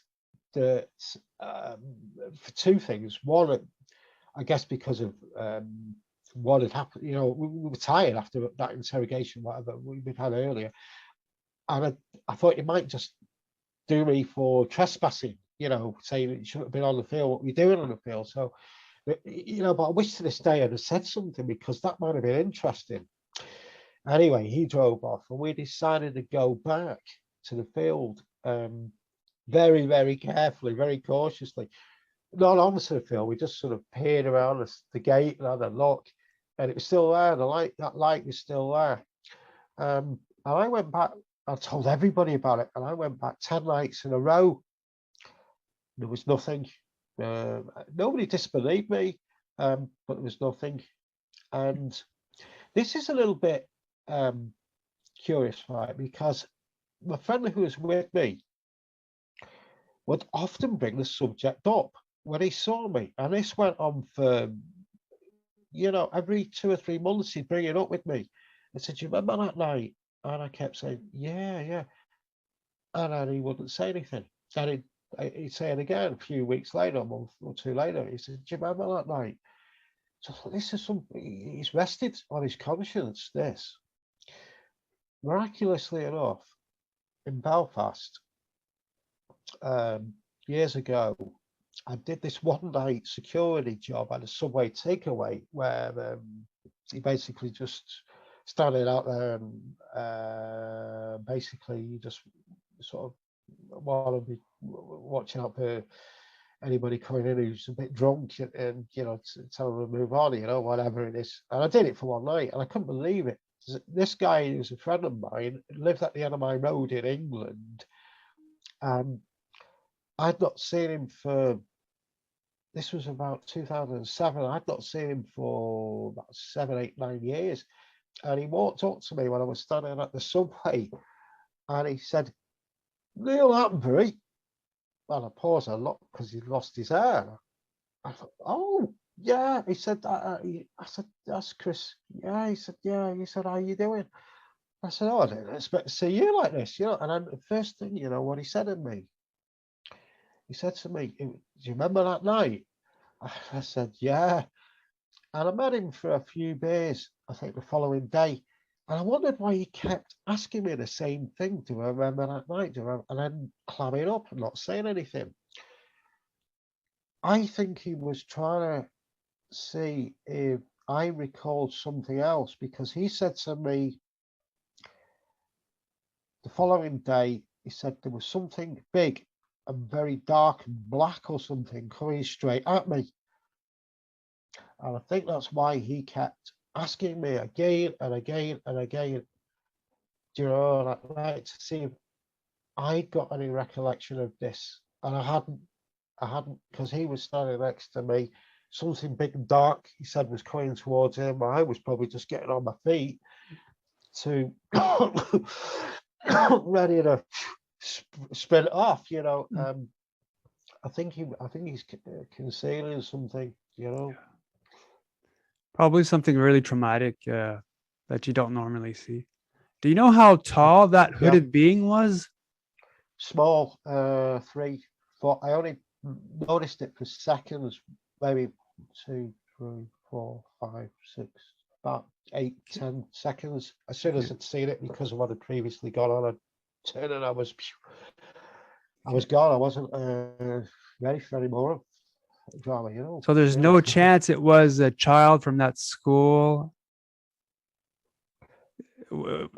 that for two things. One, I guess because of what had happened. You know, we were tired after that interrogation, whatever we'd had earlier, and I thought it might just do me for trespassing, you know, saying that you shouldn't have been on the field, what were you doing on the field? So, you know, but I wish to this day I'd have said something because that might have been interesting. Anyway, he drove off, and we decided to go back to the field very carefully, very cautiously. Not onto the field, we just sort of peered around the gate and had a look, and it was still there. That light was still there. And I went back. I told everybody about it, and I went back 10 nights in a row. There was nothing. Nobody disbelieved me, but there was nothing. And this is a little bit curious, right? Because my friend who was with me would often bring the subject up when he saw me, and this went on for, you know, every 2 or 3 months he'd bring it up with me. I said, "Do you remember that night?" And I kept saying, "Yeah." And then he wouldn't say anything. And he'd say it again a few weeks later, a month or two later. He said, "Do you remember that night?" So I thought, this is something, he's rested on his conscience, this. Miraculously enough, in Belfast, years ago, I did this one night security job at a subway takeaway where he basically just standing out there and basically you just sort of want to be watching out for anybody coming in who's a bit drunk, and you know, tell them to move on, you know, whatever it is. And I did it for one night, and I couldn't believe it. This guy who's a friend of mine lived at the end of my road in England. I'd not seen him for, this was about 2007. I'd not seen him for about 7, 8, 9 years. And he walked up to me when I was standing at the subway and he said, "Neil Attenbury." And I paused a lot because he'd lost his hair. I thought, "Oh, yeah." He said, I said, "That's Chris." Yeah, he said, "Yeah." He said, "How you doing?" I said, "Oh, I didn't expect to see you like this, you know." And then the first thing, you know, what he said to me, he said to me, "Do you remember that night?" I said, "Yeah." And I met him for a few beers, I think the following day. And I wondered why he kept asking me the same thing. Do I remember that night? And then clamming up and not saying anything. I think he was trying to see if I recalled something else, because he said to me the following day, he said there was something big and very dark and black or something coming straight at me. And I think that's why he kept asking me again and again and again, do you know, I'd like to see if I got any recollection of this. And I hadn't, because he was standing next to me. Something big and dark, he said, was coming towards him. I was probably just getting on my feet to ready to sprint off, you know. I think he's concealing something, you know. Probably something really traumatic that you don't normally see. Do you know how tall that Yeah, hooded being was? small, 3 foot. I only noticed it for seconds, maybe 2, 3, 4, 5, 6, about 8, 10 seconds. As soon as I'd seen it, because of what had previously gone on, I'd turn and I was gone. I wasn't ready for any more drama, you know. So there's Yeah. no chance it was a child from that school.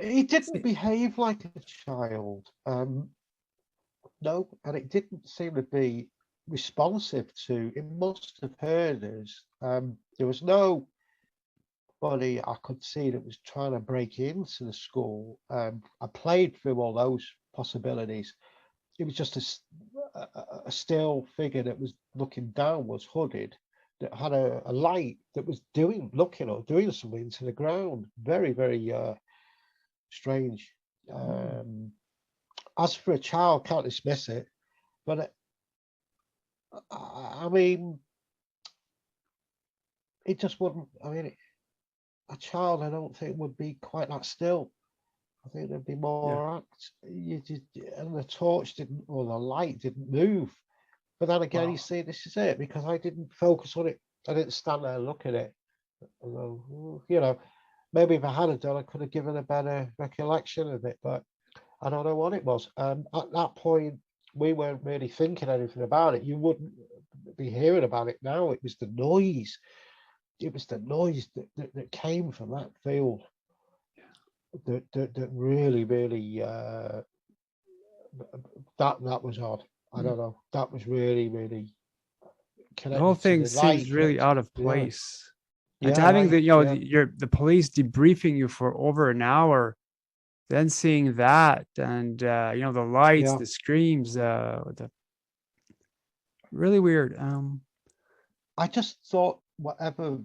He didn't behave like a child. No, and it didn't seem to be responsive to. It must have heard us. There was nobody I could see that was trying to break into the school. I played through all those possibilities. It was just a still figure that was looking downwards, hooded, that had a light that was looking or doing something to the ground. Very, very strange. As for a child, can't dismiss it, but I mean, it just wouldn't. I mean, a child, I don't think would be quite that still. I think there'd be more act. And the torch didn't, or the light didn't move. But then again, you see, this is it, because I didn't focus on it. I didn't stand there and look at it. You know, maybe if I had done, I could have given a better recollection of it, but I don't know what it was. At that point, we weren't really thinking anything about it. You wouldn't be hearing about it now. It was the noise. It was the noise that came from that field that really, really, that was odd. I don't know. That was really, really The whole connected to thing the light. seems really out of Yeah. place. And to Yeah, having right. the police debriefing you for over an hour, then seeing that and the lights, Yeah. the screams, really weird. I just thought whatever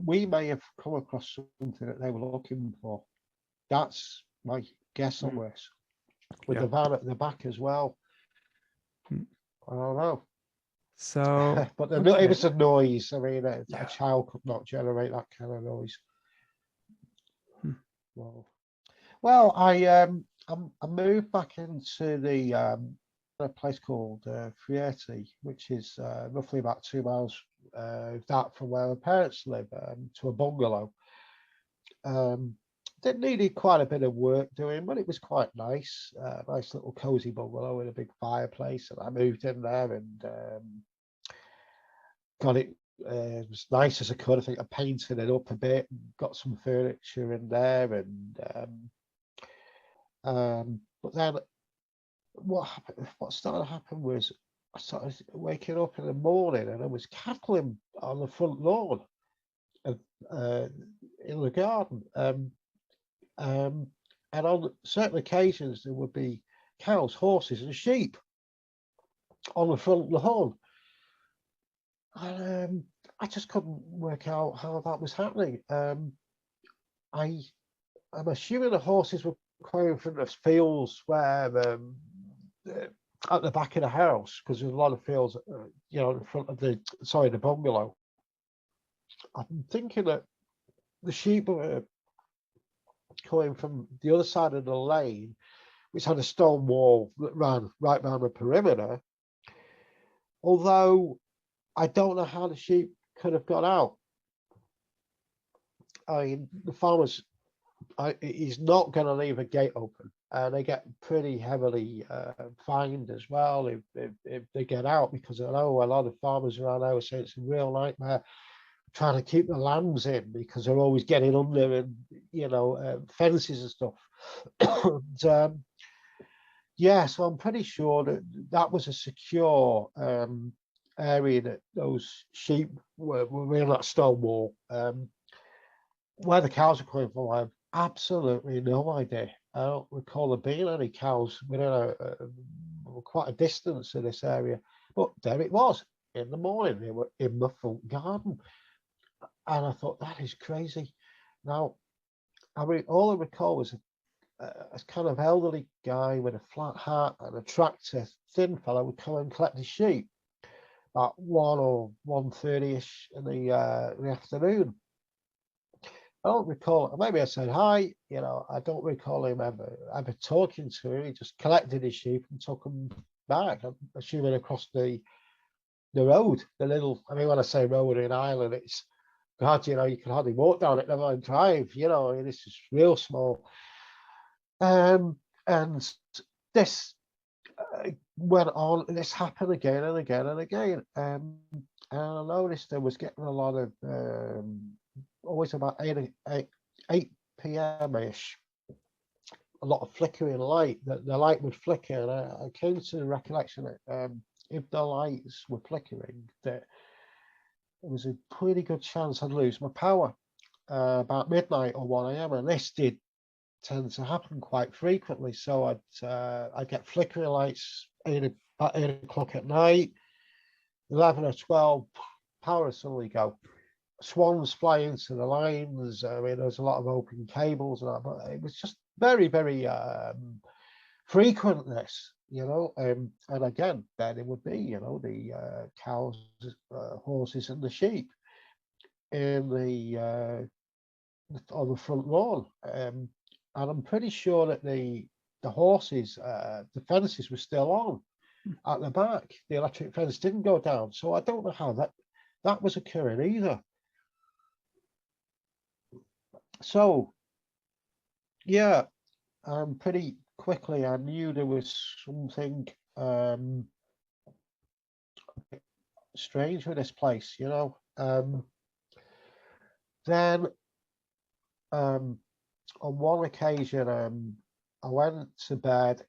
we may have come across something that they were looking for. That's my guess on this. With the van at the back as well. I don't know. So But it was a noise. I mean, a child could not generate that kind of noise. Well, I moved back into a place called Frieti, which is roughly about 2 miles that from where my parents live, to a bungalow. It needed quite a bit of work doing, but it was quite nice. Nice little cozy bungalow with a big fireplace, and I moved in there and got it as nice as I could. I think I painted it up a bit, got some furniture in there, and but then what started to happen was I started waking up in the morning and there was cackling on the front lawn. in the garden. And on certain occasions, there would be cows, horses, and sheep on the front lawn. And I just couldn't work out how that was happening. I'm assuming the horses were coming from the fields where at the back of the house, because there's a lot of fields, in front of the bungalow. I'm thinking that the sheep were coming from the other side of the lane, which had a stone wall that ran right round the perimeter. Although I don't know how the sheep could have got out. I mean, the farmers, he's not going to leave a gate open. They get pretty heavily fined as well if they get out, because I know a lot of farmers around there say it's a real nightmare trying to keep the lambs in, because they're always getting under and fences and stuff. And, yeah, so I'm pretty sure that was a secure area that those sheep were in that stone wall. Where the cows are coming from, I have absolutely no idea. I don't recall there being any cows within quite a distance of this area, but there it was in the morning. They were in the front garden, and I thought, that is crazy. Now, all I recall was a kind of elderly guy with a flat hat and a tractor, thin fellow, would come and collect his sheep at 1 or 1:30ish in the afternoon. I don't recall, maybe I said hi, I don't recall him ever talking to him. He just collected his sheep and took them back. I'm assuming across the road, the little, I mean, when I say road in Ireland, it's, God, you can hardly walk down it, never mind drive, this is real small. And this went on, this happened again and again and again. And I noticed there was getting a lot of, always about 8 p.m.-ish, a lot of flickering light. The light would flicker, and I came to the recollection that if the lights were flickering, that there was a pretty good chance I'd lose my power about midnight or 1 a.m. And this did tend to happen quite frequently. So I'd get flickering lights about 8 o'clock at night, 11 or 12, power would suddenly go. Swans fly into the lines. I mean, there's a lot of open cables and that, but it was just very, very frequent, this, and again, then it would be, the cows, horses, and the sheep in on the front lawn. And I'm pretty sure that the horses, the fences were still on at the back. The electric fence didn't go down, so I don't know how that was occurring either. So, yeah, pretty quickly I knew there was something strange with this place, Then on one occasion, I went to bed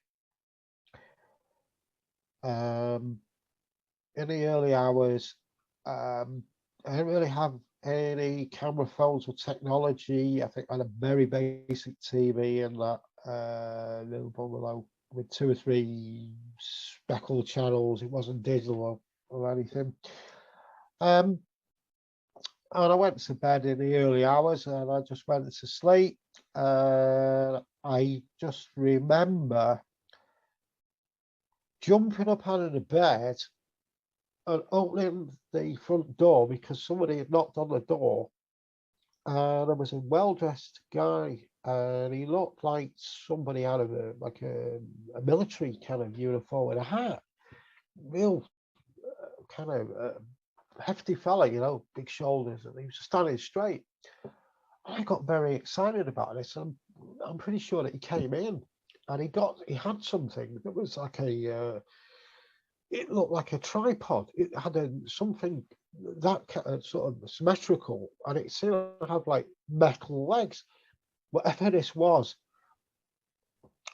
in the early hours. I didn't really have any camera phones or technology. I think I had a very basic TV in that little bungalow with 2 or 3 speckled channels. It wasn't digital or anything. And I went to bed in the early hours, and I just went to sleep. I just remember jumping up out of the bed and opening the front door because somebody had knocked on the door, and there was a well-dressed guy, and he looked like somebody out of a military kind of uniform with a hat. Real kind of hefty fella, big shoulders, and he was standing straight. I got very excited about this. I'm pretty sure that he came in, and he had something that was like it looked like a tripod. It had something that sort of symmetrical, and it seemed to have like metal legs. Whatever this was,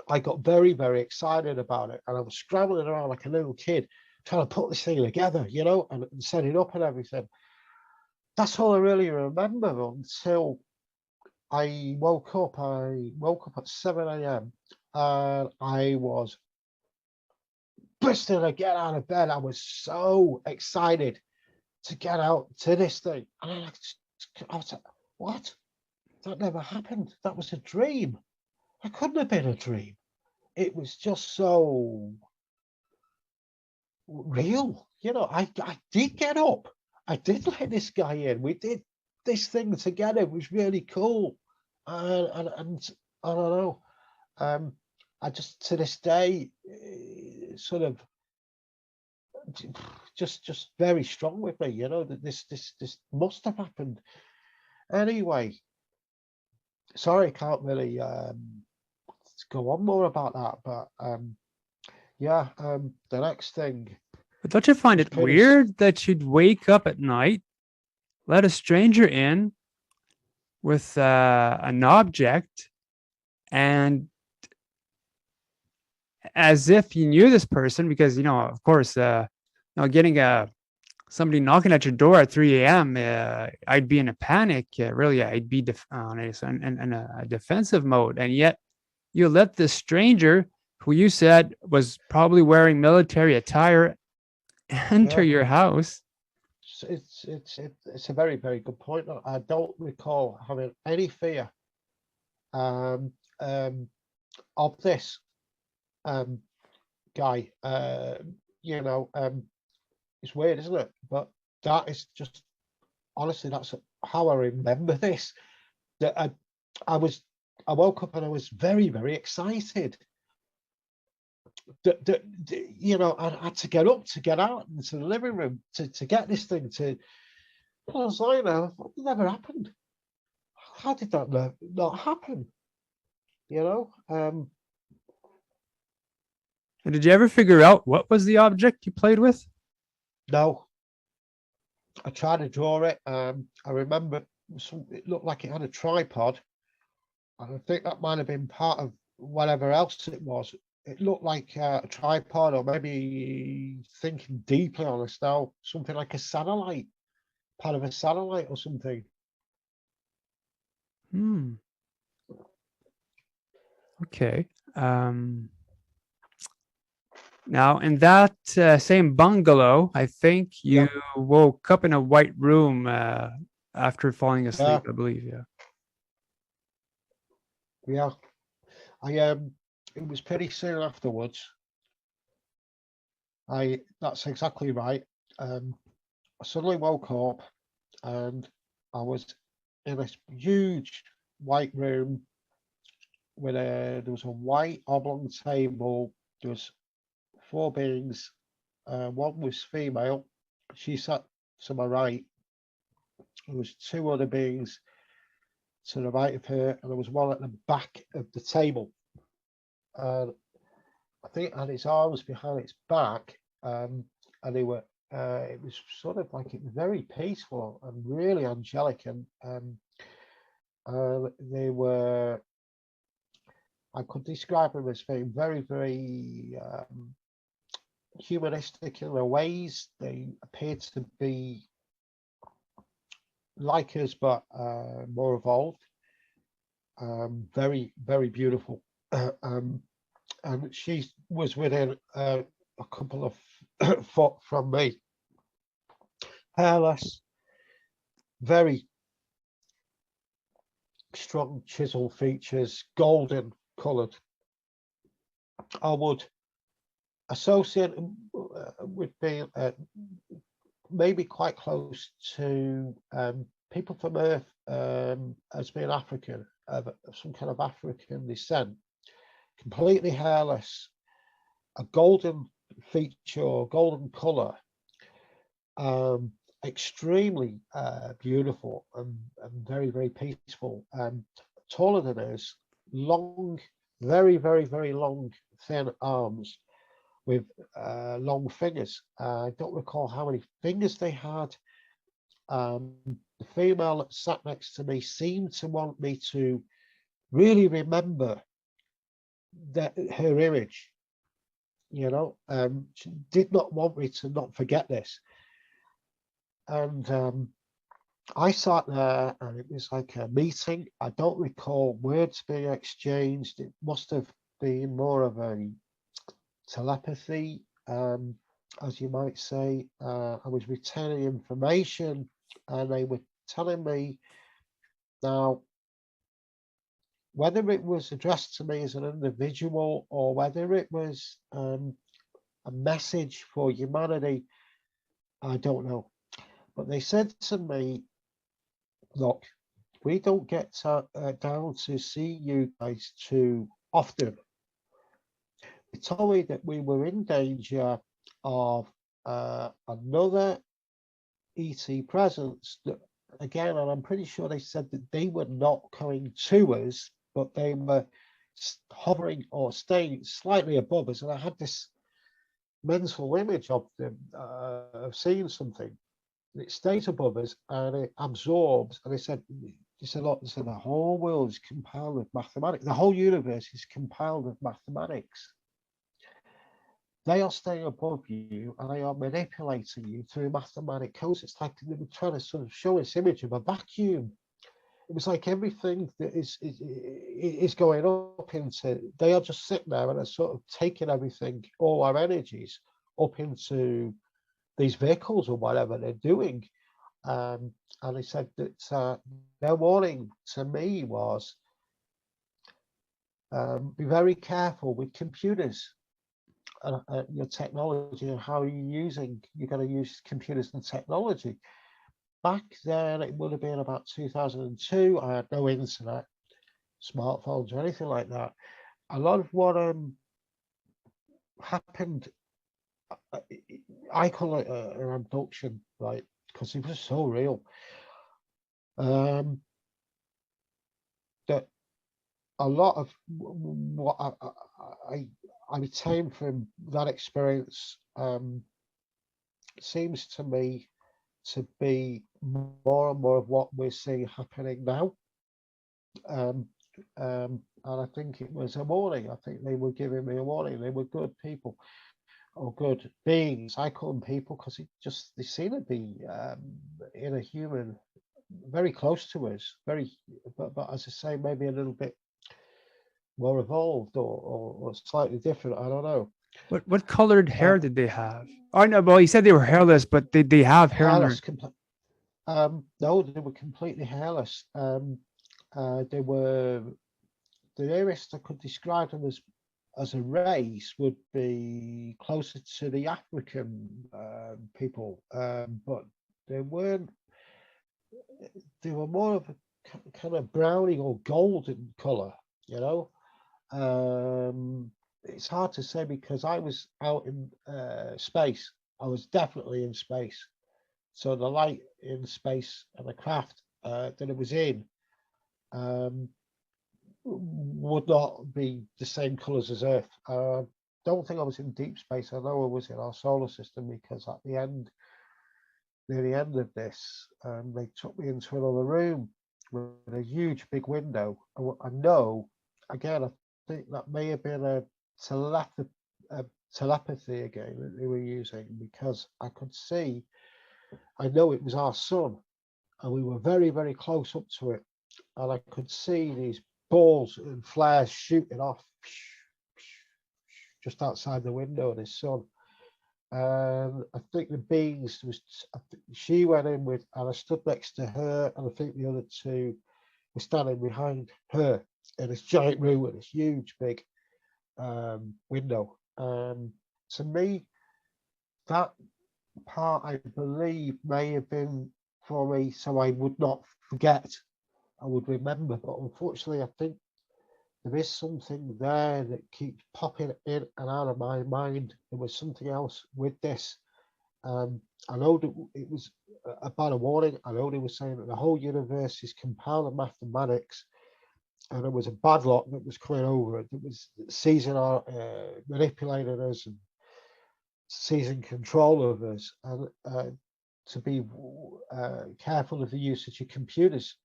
I got very, very excited about it, and I was scrambling around like a little kid trying to put this thing together, and set it up and everything. That's all I really remember until I woke up. I woke up at 7 a.m. and I was bursting to get out of bed. I was so excited to get out to this thing. And I was like, what? That never happened. That was a dream. That couldn't have been a dream. It was just so real. I did get up. I did let this guy in. We did this thing together. It was really cool. And I don't know. I just to this day sort of just very strong with me. That this must have happened. Anyway, sorry, I can't really go on more about that. But yeah, the next thing. But don't you find it weird that you'd wake up at night, let a stranger in with an object, and as if you knew this person, because of course, getting somebody knocking at your door at 3 a.m., I'd be in a panic. Really, I'd be in a defensive mode, and yet you let this stranger, who you said was probably wearing military attire, enter your house. It's a very, very good point. I don't recall having any fear of this guy. It's weird, isn't it? But that is just honestly, that's how I remember this. That I woke up and I was very, very excited. I had to get up to get out into the living room to get this thing to. I was like, it never happened. How did that not happen? And did you ever figure out what was the object you played with? No. I tried to draw it. I remember it looked like it had a tripod. And I think that might have been part of whatever else it was. It looked like a tripod, or maybe thinking deeply on this now, something like a satellite, part of a satellite or something. Okay. Now, in that same bungalow, I think you woke up in a white room after falling asleep, I believe. Yeah. It was pretty soon afterwards. That's exactly right. I suddenly woke up and I was in this huge white room with there was a white oblong table. There was 4 beings. One was female. She sat to my right. There was 2 other beings to the right of her, and there was one at the back of the table. I think it had its arms behind its back, and they were. It was sort of like it was very peaceful and really angelic, and they were. I could describe them as being very, very humanistic in their ways. They appeared to be like us, but more evolved. Very, very beautiful. And she was within a couple of foot from me. Hairless, very strong chisel features, golden coloured. I would associate with being maybe quite close to people from Earth as being African, of some kind of African descent, completely hairless, a golden feature or golden colour, extremely beautiful and very, very peaceful, taller than us, long, very, very, very long, thin arms with long fingers. I don't recall how many fingers they had. The female that sat next to me seemed to want me to really remember her image. She did not want me to not forget this. And I sat there and it was like a meeting. I don't recall words being exchanged. It must have been more of a telepathy, as you might say. I was retaining information and they were telling me now whether it was addressed to me as an individual or whether it was a message for humanity, I don't know. But they said to me, look, we don't get down to see you guys too often. They told me that we were in danger of another ET presence that, again, and I'm pretty sure they said that they were not coming to us, but they were hovering or staying slightly above us. And I had this mental image of them, of seeing something. It stays above us and it absorbs. And they said, look, they said the whole world is compiled of mathematics. The whole universe is compiled of mathematics. They are staying above you and they are manipulating you through mathematical codes. It's like they were trying to sort of show this image of a vacuum. It was like everything that is going up into, they are just sitting there and are sort of taking everything, all our energies up into these vehicles or whatever they're doing. And they said that their warning to me was be very careful with computers. Your technology and how you're going to use computers and technology. Back then, it would have been about 2002. I had no internet, smartphones, or anything like that. A lot of what happened, I call it an abduction, right? Because it was so real. That a lot of what I retained from that experience seems to me to be more and more of what we're seeing happening now. And I think it was a warning. I think they were giving me a warning. They were good people or good beings. I call them people because they seem to be in a human, very close to us, but as I say, maybe a little bit more evolved or slightly different. I don't know. What colored Uh, hair did they have? Oh no, well, you said they were hairless, but they have hair on their. hairless, no, they were completely hairless. They were the nearest I could describe them as a race would be closer to the African people, but they weren't. They were more of a kind of browning or golden color, you know. It's hard to say because I was out in space. I was definitely in space. So the light in space and the craft that it was in would not be the same colors as Earth. Don't think I was in deep space. I know I was in our solar system because at the end, near the end of this, they took me into another room with a huge big window. I know, again, I think that may have been a telepathy again that they were using because I could see, I know it was our sun, and we were very, very close up to it. And I could see these balls and flares shooting off just outside the window of the sun. I think the beings she went in with, and I stood next to her, and I think the other two were standing behind her in this giant room with this huge big window. To me, that part I believe may have been for me so I would not forget, I would remember. But unfortunately, I think there is something there that keeps popping in and out of my mind. There was something else with this. I know that it was about a warning. I know they were saying that the whole universe is compiled of mathematics, and it was a bad lot that was coming over. It was seizing our, manipulating us, and seizing control of us, and to be careful of the usage of computers.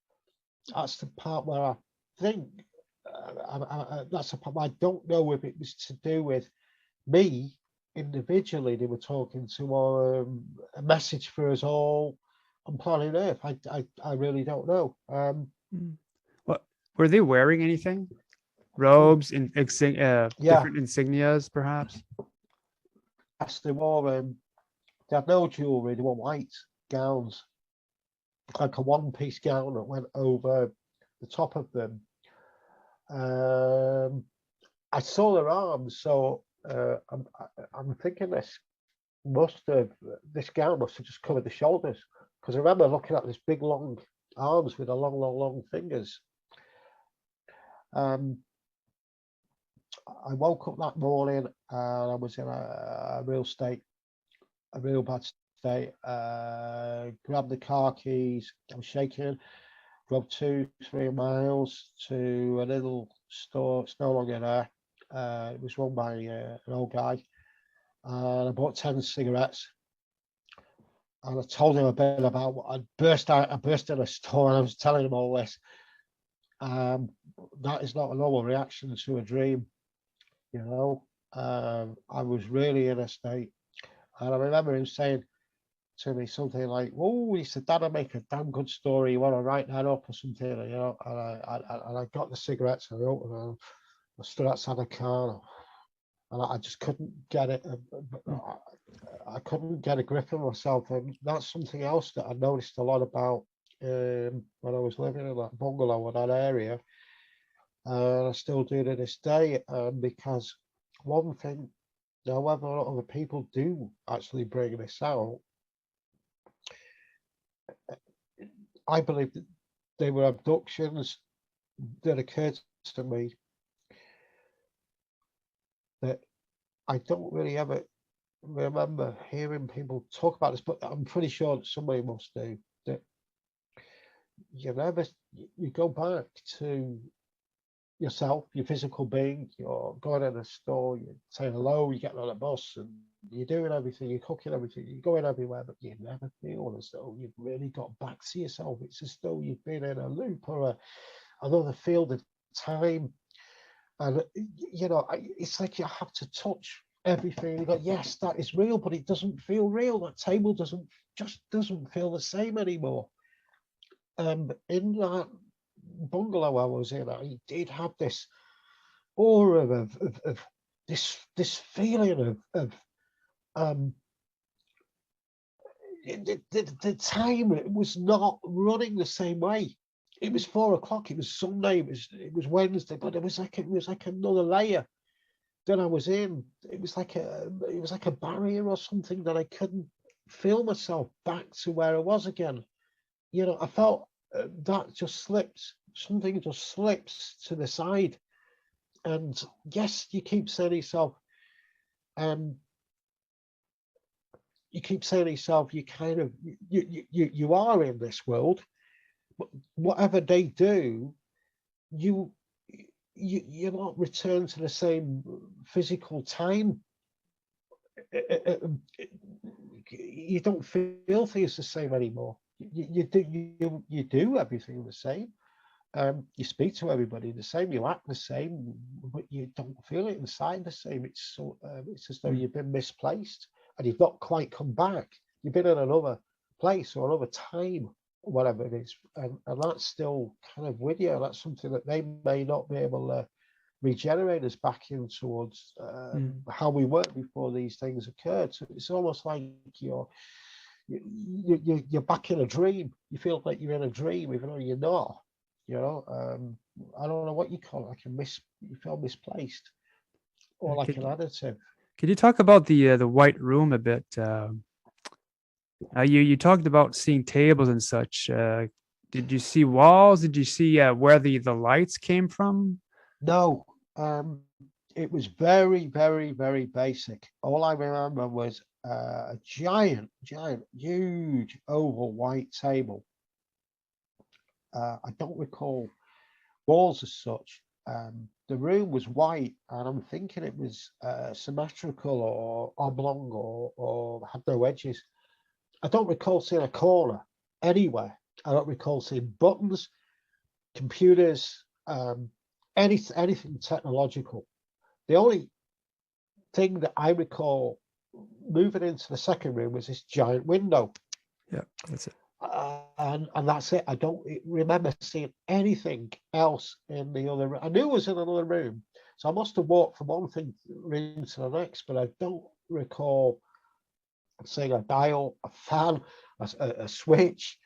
That's the part where I think that's the part where I don't know if it was to do with me individually they were talking to, or a message for us all, on planet Earth. I really don't know. Mm. What were they wearing? Anything? Robes and Yeah, different insignias, perhaps? yes, they wore. They had no jewelry. They were white gowns, like a one-piece gown that went over the top of them. I saw their arms, so I'm thinking this gown must have just covered the shoulders, because I remember looking at this big long arms with the long fingers. Um, I woke up that morning and I was in a real bad state. Grabbed the car keys. I was shaking. Drove 2-3 miles to a little store. It's no longer there. It was run by an old guy. And I bought 10 cigarettes. And I told him a bit about what I'd burst out. I burst in a store and I was telling him all this. That is not a normal reaction to a dream, you know. I was really in a state. And I remember him saying to me something like, "Oh," he said, "that'll make a damn good story. You want to write that up or something?" You know. And I got the cigarettes and I opened them. I stood outside the car and I just couldn't get it. I couldn't get a grip of myself, and that's something else that I noticed a lot about when I was living in that bungalow in that area, and I still do to this day. Because one thing, however, a lot of other people do actually bring this out, I believe that they were abductions that occurred to me that I don't really ever remember hearing people talk about this, but I'm pretty sure that somebody must do. That you never, you go back to yourself, your physical being. You're going in a store, you're saying hello, you're getting on a bus, and you're doing everything, you're cooking everything, you're going everywhere, but you never feel as though you've really got back to yourself. It's as though you've been in a loop or another field of time. And you know, it's like you have to touch everything. You go, yes, that is real, but it doesn't feel real. That table doesn't feel the same anymore. In that bungalow I was in, I did have this aura of this feeling of the time. It was not running the same way. It was 4 o'clock. It was Sunday. It was Wednesday, but it was like another layer that I was in. It was like a barrier or something that I couldn't feel myself back to where I was again. You know, I felt that just slipped. Something just slips to the side. And yes, you keep saying to yourself, um, you kind of you are in this world, but whatever they do, you you're not returned to the same physical time. You don't feel things the same anymore. You do everything the same. You speak to everybody the same. You act the same, but you don't feel it inside the same. It's as though Mm. you've been misplaced and you've not quite come back. You've been in another place or another time, whatever it is, and that's still kind of with you. That's something that they may not be able to regenerate us back in towards Mm. how we were before these things occurred. So it's almost like you're back in a dream. You feel like you're in a dream, even though you're not. You know, I don't know what you call it. You feel misplaced, or like an additive. Could you talk about the white room a bit? You talked about seeing tables and such. Did you see walls? Did you see where the lights came from? No, it was very basic. All I remember was a huge oval white table. I don't recall walls as such. The room was white, and I'm thinking it was symmetrical or oblong or had no edges. I don't recall seeing a corner anywhere. I don't recall seeing buttons, computers, anything technological. The only thing that I recall moving into the second room was this giant window. Yeah, that's it. and that's it. I don't remember seeing anything else in the other room. I knew it was in another room, so I must have walked from one thing room to the next, but I don't recall seeing a dial, a fan, a switch,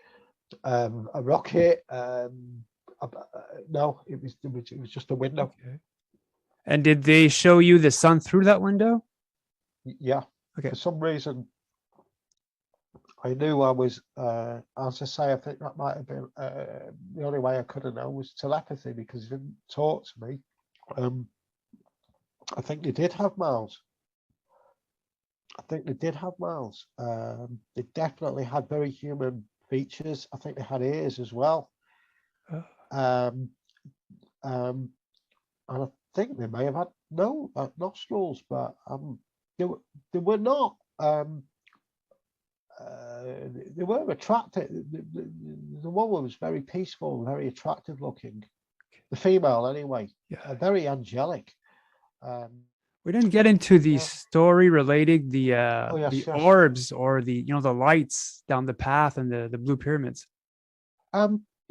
a rocket. No, it was just a window. Okay. And did they show you the sun through that window? Yeah. Okay. For some reason, I knew I was, as I say, I think that might have been the only way I could have known was telepathy, because he didn't talk to me. I think they did have mouths. They definitely had very human features. I think they had ears as well. Uh, Um, and I think they may have had no nostrils, but they were not. They were attractive. The woman was very peaceful, very attractive looking. The female, anyway, yeah. very angelic. We didn't get into the Yeah. story relating Oh yes, the yes. orbs or the the lights down the path and the blue pyramids.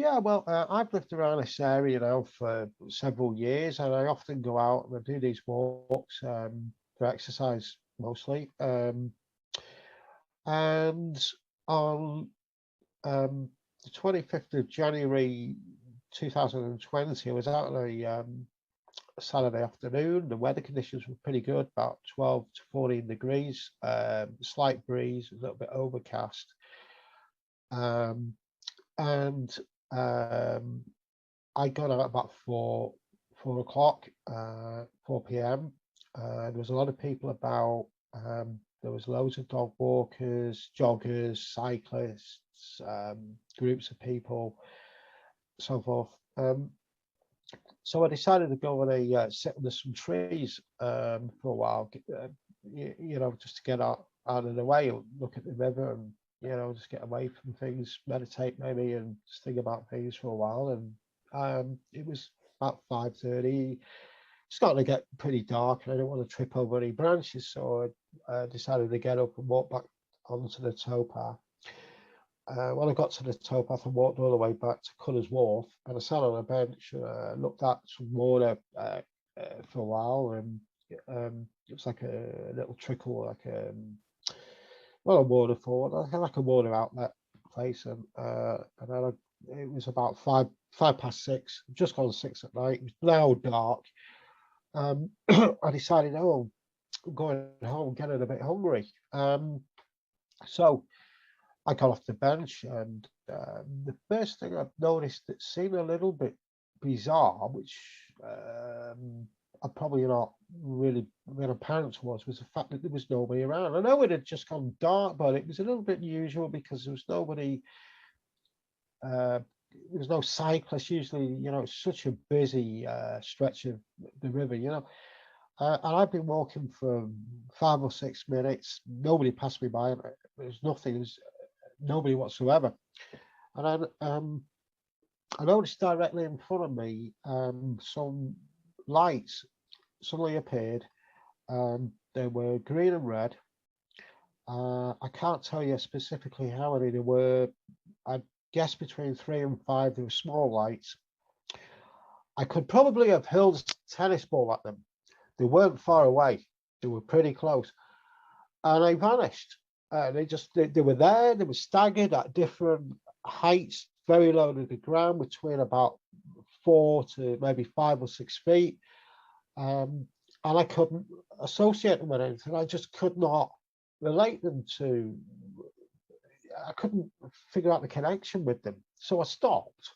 Yeah. Well, I've lived around this area now for several years, and I often go out and I do these walks for exercise mostly. And on the 25th of January 2020, I was out on a Saturday afternoon. The weather conditions were pretty good, about 12 to 14 degrees, slight breeze, a little bit overcast. And I got out about 4 o'clock, 4 p.m. There was a lot of people about. There was loads of dog walkers, joggers, cyclists, groups of people, so forth. So I decided to go and sit under some trees for a while, just to get out of the way, look at the river, and just get away from things, meditate maybe, and just think about things for a while. And it was about 5:30. Starting to get pretty dark, and I didn't want to trip over any branches, so I decided to get up and walk back onto the towpath. When I got to the towpath, I walked all the way back to Cutter's Wharf, and I sat on a bench, looked at some water for a while, and it was like a little trickle, like not a waterfall, like a water outlet place, and then it was about 5 past 6, just gone 6 at night. It was now dark. I decided, I'm going home, getting a bit hungry. So I got off the bench, and the first thing I've noticed that seemed a little bit bizarre, which I probably not really been apparent was the fact that there was nobody around. I know it had just gone dark, but it was a little bit unusual because there was nobody. There was no cyclists. Usually, it's such a busy stretch of the river, and I've been walking for 5 or 6 minutes. Nobody passed me by. There's nothing. There's nobody whatsoever. And then I noticed directly in front of me some lights suddenly appeared. They were green and red. I can't tell you specifically how many there were. I guess between 3 and 5. They were small lights. I could probably have hurled a tennis ball at them. They weren't far away. They were pretty close, and they vanished. They were there. They were staggered at different heights, very low to the ground, between about 4 to maybe 5 or 6 feet. And I couldn't associate them with anything. I just could not relate them to. I couldn't figure out the connection with them. So I stopped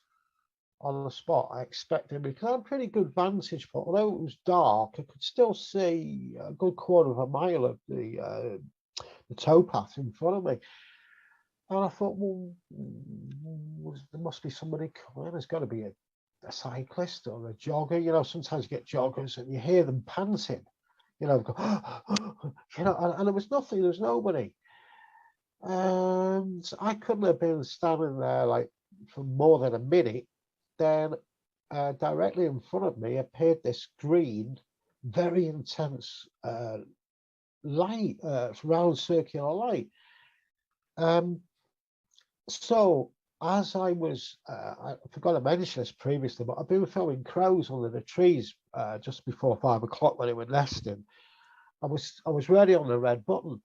on the spot. I expected, because I had a pretty good vantage point. Although it was dark, I could still see a good quarter of a mile of the towpath in front of me. And I thought, well, there must be somebody coming. There's got to be a cyclist or a jogger. Sometimes you get joggers and you hear them panting, go, and there was nothing, there was nobody. And I couldn't have been standing there like for more than a minute. Then directly in front of me appeared this green, very intense light, round circular light. So as I was, I forgot to mention this previously, but I've been filming crows under the trees just before 5 o'clock when it was nesting. I was ready on the red button.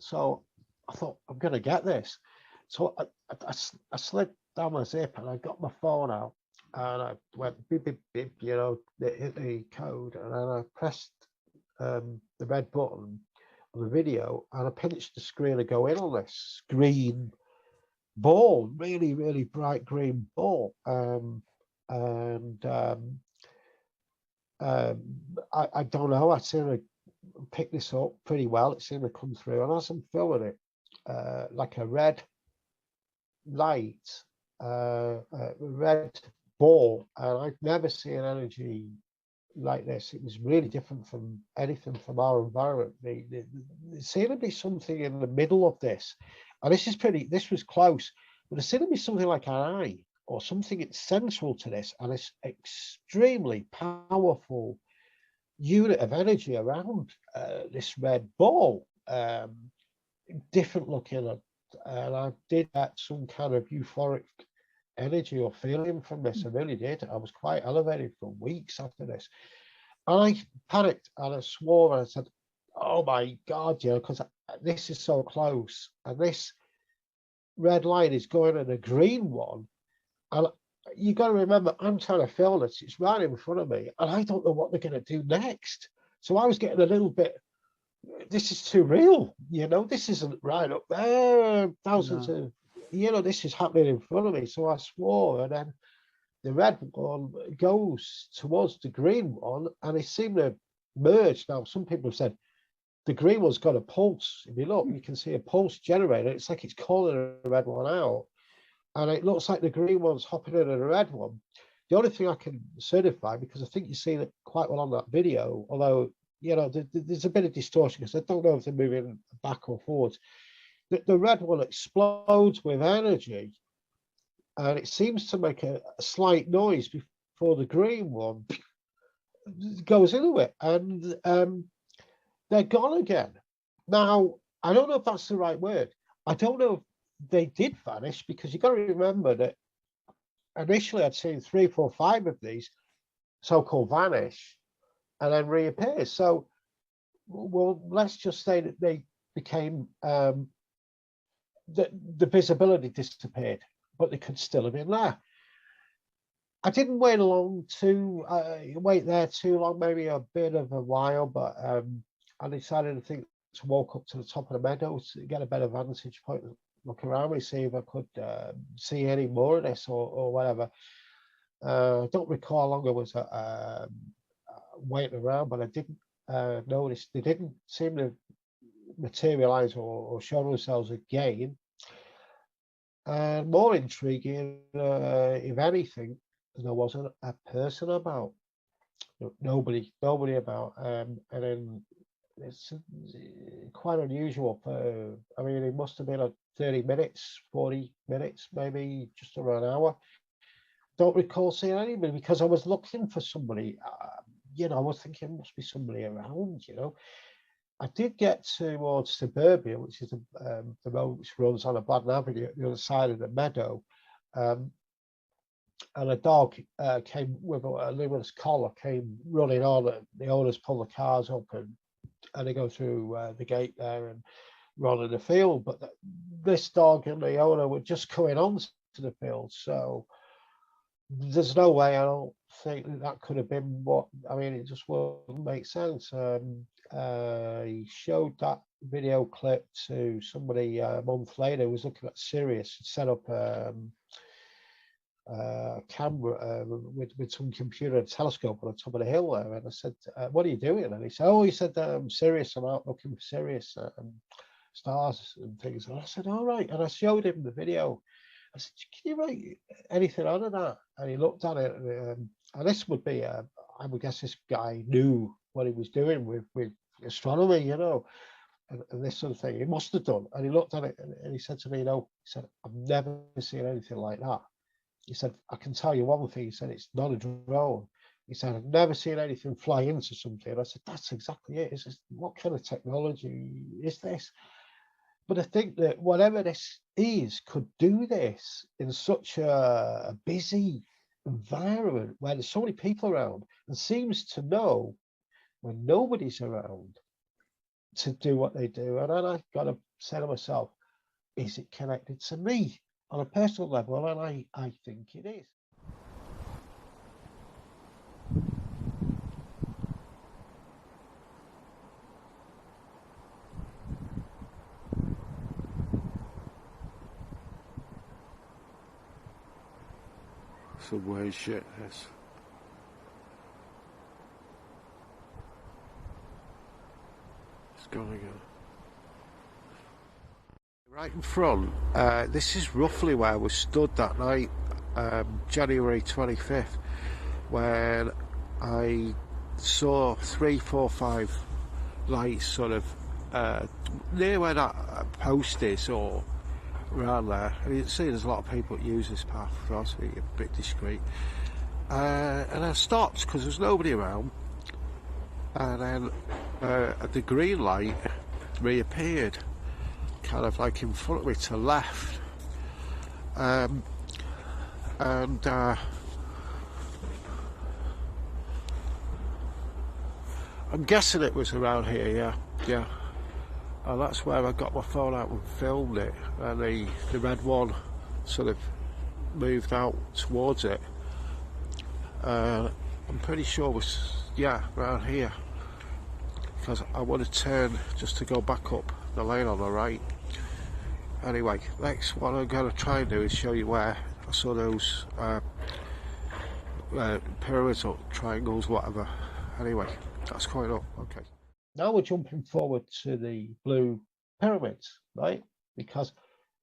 So I thought, I'm going to get this. So I slid down my zip and I got my phone out and I went beep, beep, beep, you know, it hit the code, and then I pressed the red button on the video and I pinched the screen to go in on this green ball, really, really bright green ball. And I don't know, I seem to pick this up pretty well. It seemed to come through, and as I'm filming it, like a red light, red ball, and I've never seen energy like this. It was really different from anything from our environment. There seemed to be something in the middle of this, and this was close, but there seemed to be something like an eye or something it's central to this, and it's extremely powerful unit of energy around this red ball, different looking, and I did get some kind of euphoric energy or feeling from this. I really did. I was quite elevated for weeks after this. And I panicked and I swore and I said, oh my God, you know, because this is so close and this red line is going in a green one. And you got to remember, I'm trying to film this. It's right in front of me and I don't know what they're going to do next. So I was getting a little bit, this is too real, you know, this isn't right up there, thousands of, you know, this is happening in front of me. So I swore, and then the red one goes towards the green one, and they seem to merge. Now, some people have said the green one's got a pulse. If you look, you can see a pulse generator. It's like it's calling the red one out, and it looks like the green one's hopping in the red one. The only thing I can certify, because I think you've seen it quite well on that video, although, you know, there's a bit of distortion because I don't know if they're moving back or forwards. The red one explodes with energy, and it seems to make a slight noise before the green one goes into it, and they're gone again. Now, I don't know if that's the right word. I don't know if they did vanish, because you got to remember that initially I'd seen 3, 4, 5 of these so-called vanish and then reappear. So, well, let's just say that they became the visibility disappeared, but they could still have been there. I didn't wait there too long, maybe a bit of a while, but I decided to walk up to the top of the meadow to get a better vantage point, look around me, see if I could see any more of this or whatever. I don't recall how long I was waiting around, but I didn't notice they didn't seem to materialize or show themselves again. And more intriguing, if anything, there wasn't a person about. Nobody about. And then it's quite unusual. I mean, it must have been like 30 minutes, 40 minutes, maybe just around an hour. Don't recall seeing anybody, because I was looking for somebody. You know, I was thinking there must be somebody around, you know. I did get towards Suburbia, which is the road which runs on a Baden Avenue at the other side of the meadow. And a dog came with a luminous collar, came running on, and the owners pull the cars up and they go through the gate there and run in the field. But this dog and the owner were just coming on to the field. So there's no way, I don't think that could have been what, I mean, it just wouldn't make sense. He showed that video clip to somebody a month later who was looking at Sirius, set up a camera with some computer and telescope on the top of the hill there. And I said, what are you doing? And he said, Sirius, I'm out looking for Sirius stars and things. And I said, all right. And I showed him the video. I said, can you write anything out of that? And he looked at it, and this would be, I would guess this guy knew what he was doing with astronomy, you know, and this sort of thing. He must have done. And he looked at it and he said to me, no, he said, I've never seen anything like that. He said, I can tell you one thing. He said, it's not a drone. He said, I've never seen anything fly into something. And I said, that's exactly it. What kind of technology is this? But I think that whatever this is could do this in such a busy environment where there's so many people around, and seems to know when nobody's around to do what they do. And then I've got to say to myself, is it connected to me on a personal level? And I think it is. Some weird shit, this. It's gone again. Right in front, this is roughly where we stood that night, January 25th, when I saw 3, 4, 5 lights sort of near where that post is, or around there. And you can see there's a lot of people that use this path, so I was being a bit discreet. And I stopped because there's nobody around, and then the green light reappeared, kind of like in front of me to the left. And I'm guessing it was around here, yeah. And that's where I got my phone out and filmed it, and the red one sort of moved out towards it. I'm pretty sure it was, around here, because I want to turn just to go back up the lane on the right. Anyway, next what I'm going to try and do is show you where I saw those pyramids or triangles, whatever. Anyway, that's quite up. Okay. Now we're jumping forward to the blue pyramids, right? Because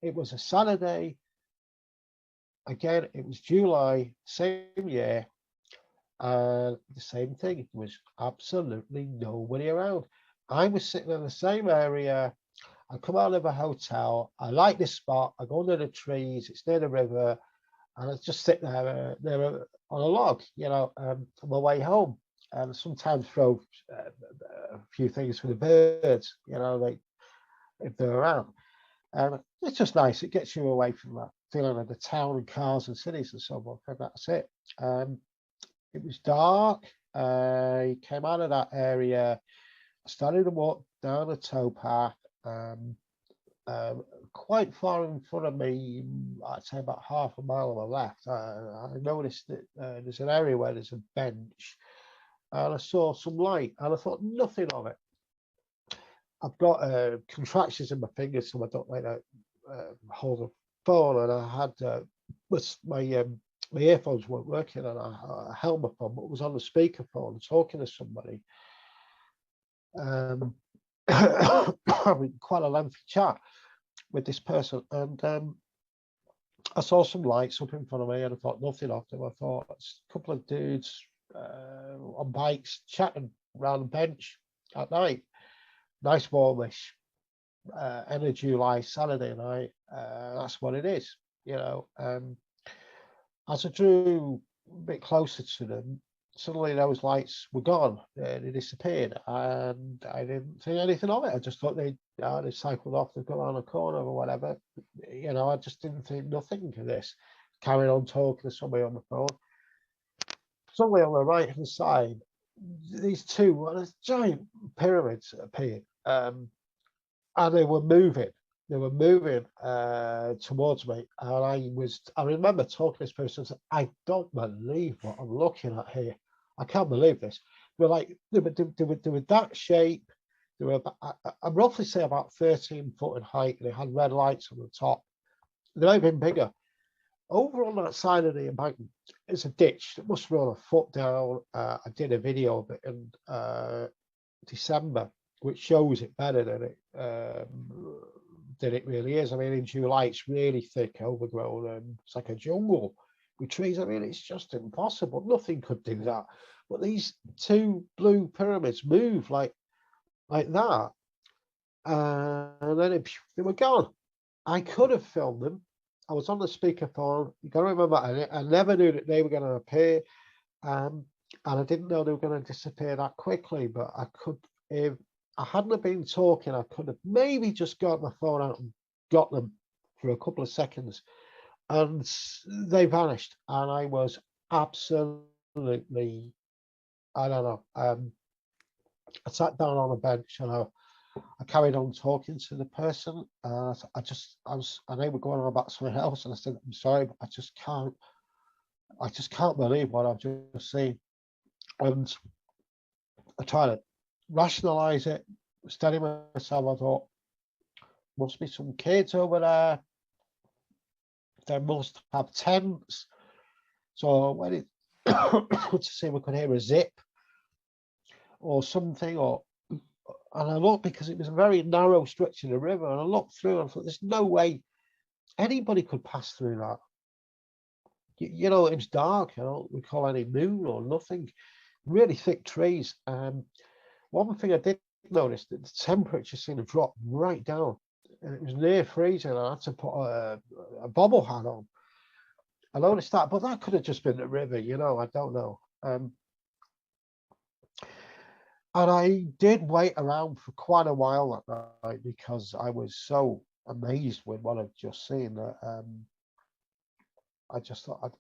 it was a Saturday. Again, it was July, same year. And the same thing, there was absolutely nobody around. I was sitting in the same area. I come out of a hotel. I like this spot. I go under the trees. It's near the river. And I just sit there on a log, on my way home. And sometimes throw a few things for the birds, if they're around. And it's just nice. It gets you away from that feeling of the town and cars and cities and so on. And that's it. It was dark. I came out of that area. I started to walk down a towpath. Quite far in front of me, I'd say about half a mile on the left, I noticed that there's an area where there's a bench, and I saw some light, and I thought nothing of it. I've got contractions in my fingers, so I don't like to hold a phone, and I had my earphones weren't working, and I held my phone, but was on the speakerphone talking to somebody. Having quite a lengthy chat with this person, and I saw some lights up in front of me, and I thought nothing of them. I thought it's a couple of dudes on bikes chatting around the bench at night. Nice warmish end of July Saturday night. That's what it is, as I drew a bit closer to them, suddenly those lights were gone. They disappeared, and I didn't think anything of it. I just thought they cycled off, they've gone around a corner or whatever. I just didn't think nothing of this. Carried on talking to somebody on the phone. Suddenly on the right hand side, these two giant pyramids appeared, and they were moving. They were moving towards me, and I remember talking to this person. Said, I don't believe what I'm looking at here. I can't believe this. They were that shape. They were I'd roughly say about 13 foot in height. They had red lights on the top. They might have been bigger. Over on that side of the embankment is a ditch that must run a foot down. I did a video of it in December, which shows it better than it really is. I mean, in July, it's really thick, overgrown, and it's like a jungle with trees. I mean, it's just impossible. Nothing could do that. But these two blue pyramids move like that, and then they were gone. I could have filmed them. I was on the speakerphone. You got to remember, I never knew that they were going to appear, and I didn't know they were going to disappear that quickly. But I could I hadn't have been talking, I could have maybe just got my phone out and got them for a couple of seconds, and they vanished, and I was absolutely, I don't know. I sat down on a bench and I carried on talking to the person. And they were going on about something else, and I said, "I'm sorry, but I just can't believe what I've just seen." And I tried to rationalize it, steady myself. I thought, must be some kids over there. They must have tents. So I went to see if we could hear a zip or something, and I looked, because it was a very narrow stretch of the river, and I looked through and I thought, there's no way anybody could pass through that. You know, it was dark. I don't recall any moon or nothing. Really thick trees. One thing I did notice, that the temperature seemed to drop right down, and it was near freezing. I had to put a bobble hat on. I noticed that, but that could have just been the river, you know, I don't know. And I did wait around for quite a while that night, because I was so amazed with what I've just seen that I just thought,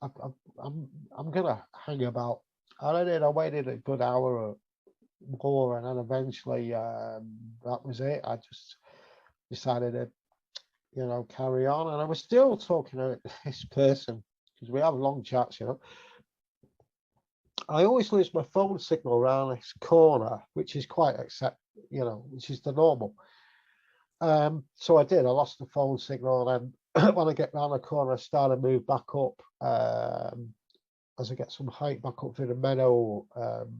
I'm gonna hang about. And I did. I waited a good hour or more, and then eventually that was it. I just decided to, you know, carry on, and I was still talking to this person, because we have long chats, you know. I always lose my phone signal around this corner, which is quite which is the normal. So I did. I lost the phone signal, and then when I get round the corner, I start to move back up. As I get some height back up through the meadow,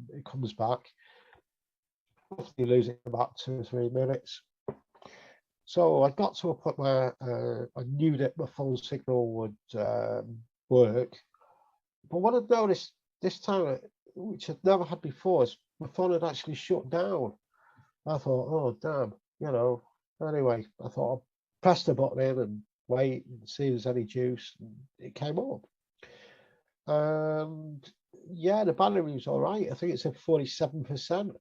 it comes back. You lose it in about 2 or 3 minutes. So I got to a point where I knew that my phone signal would work. But what I've noticed this time, which I've never had before, is my phone had actually shut down. I thought, oh, damn, you know. Anyway, I thought I'll press the button in and wait and see if there's any juice. And it came up. And yeah, the battery was all right. I think it's at 47%. And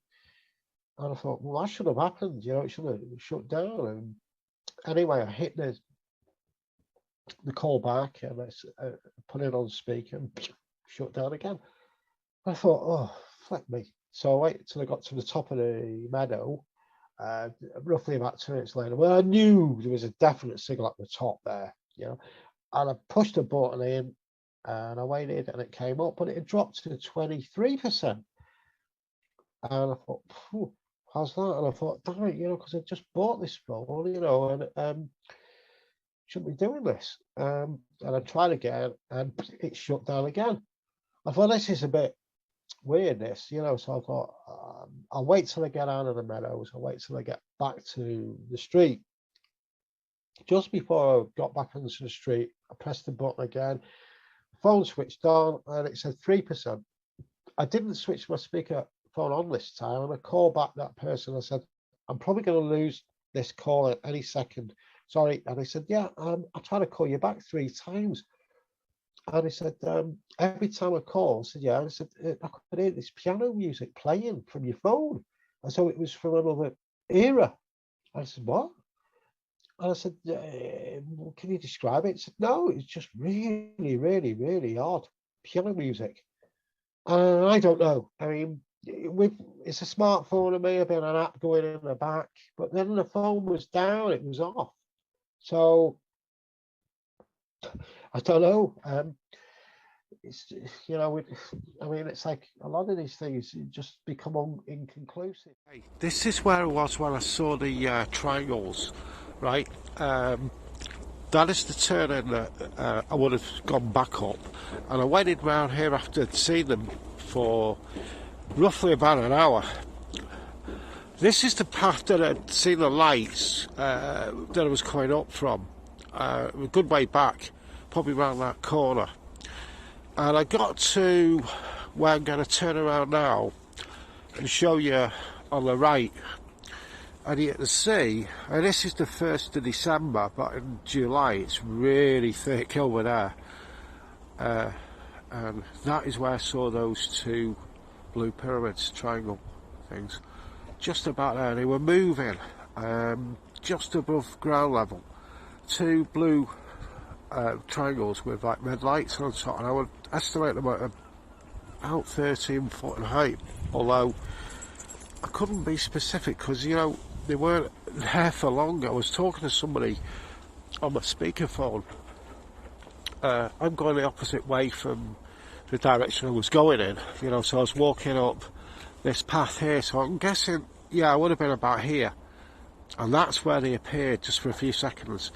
I thought, well, that should have happened. You know, it should have shut down. And anyway, I hit the call back, and I put it on speaker and shut down again. I thought, oh, flick me. So I waited till I got to the top of the meadow, roughly about 2 minutes later. Well, I knew there was a definite signal at the top there, you know. And I pushed the button in, and I waited, and it came up, but it had dropped to 23%. And I thought, how's that? And I thought, damn it, you know, because I just bought this phone, you know, and shouldn't be doing this. And I tried again, and it shut down again. I thought, this is a bit weird, this, you know. So I thought, I'll wait till I get out of the meadows. I'll wait till I get back to the street. Just before I got back onto the street, I pressed the button again. Phone switched on, and it said 3%. I didn't switch my speaker phone on this time, and I called back that person. I said, I'm probably going to lose this call at any second. Sorry. And I said, yeah, I'll try to call you back 3 times. And he said, every time I call, I said, yeah. And I said, I could hear this piano music playing from your phone. And so it was from another era. I said, what? And I said, can you describe it? He said, no, it's just really, really, really odd piano music. And I don't know. I mean, it's a smartphone. It may have been an app going in the back, but then the phone was down. It was off. So I don't know. It's, you know, I mean, it's like a lot of these things just become inconclusive. Hey, this is where I was when I saw the triangles, right? That is the turn in that I would have gone back up, and I waited round here after I'd seen them for roughly about an hour. This is the path that I'd seen the lights that I was coming up from, a good way back, probably round that corner. And I got to where I'm going to turn around now and show you on the right. And you can see, and this is the 1st of December, but in July it's really thick over there. And that is where I saw those 2 blue pyramids, triangle things. just about there. They were moving just above ground level. Two blue triangles with like red lights on top, and I would estimate them at about 13 foot in height, although I couldn't be specific because, you know, they weren't there for long. I was talking to somebody on my speakerphone. I'm going the opposite way from the direction I was going in, you know, so I was walking up this path here, so I'm guessing, yeah, I would have been about here, and that's where they appeared just for a few seconds.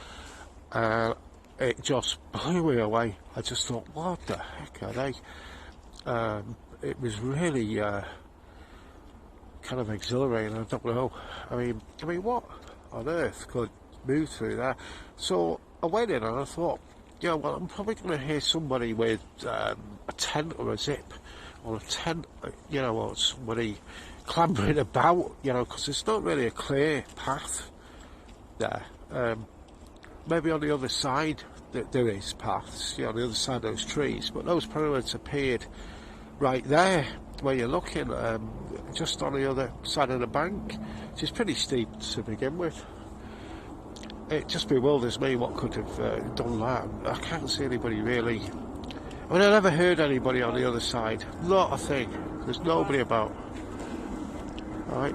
It just blew me away. I just thought, what the heck are they? It was really kind of exhilarating. I don't know. I mean, what on earth could move through there? So I went in and I thought, yeah, well, I'm probably going to hear somebody with a tent or a zip, or a tent, you know, or somebody clambering about, you know, because it's not really a clear path there. Maybe on the other side there is paths, you know, on the other side of those trees, but those pyramids appeared right there where you're looking, just on the other side of the bank, which is pretty steep to begin with. It just bewilders me what could have done that. I can't see anybody really. I mean, I never heard anybody on the other side. Not a thing. There's nobody about. Alright.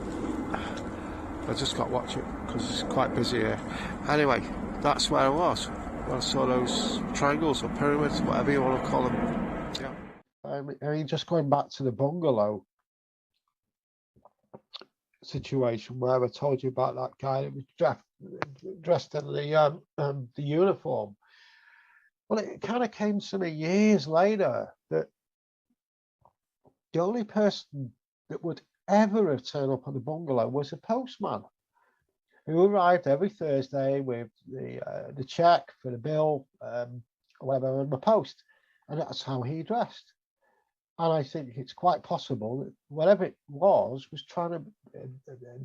I just got to watch it because it's quite busy here. Anyway, that's where I was. When I saw those triangles or pyramids, whatever you want to call them. Yeah. I mean, just going back to the bungalow situation where I told you about that guy that was dressed in the uniform. Well, it kind of came to me years later that the only person that would ever have turned up at the bungalow was a postman who arrived every Thursday with the check for the bill, or whatever, in the post, and that's how he dressed. And I think it's quite possible that whatever it was trying to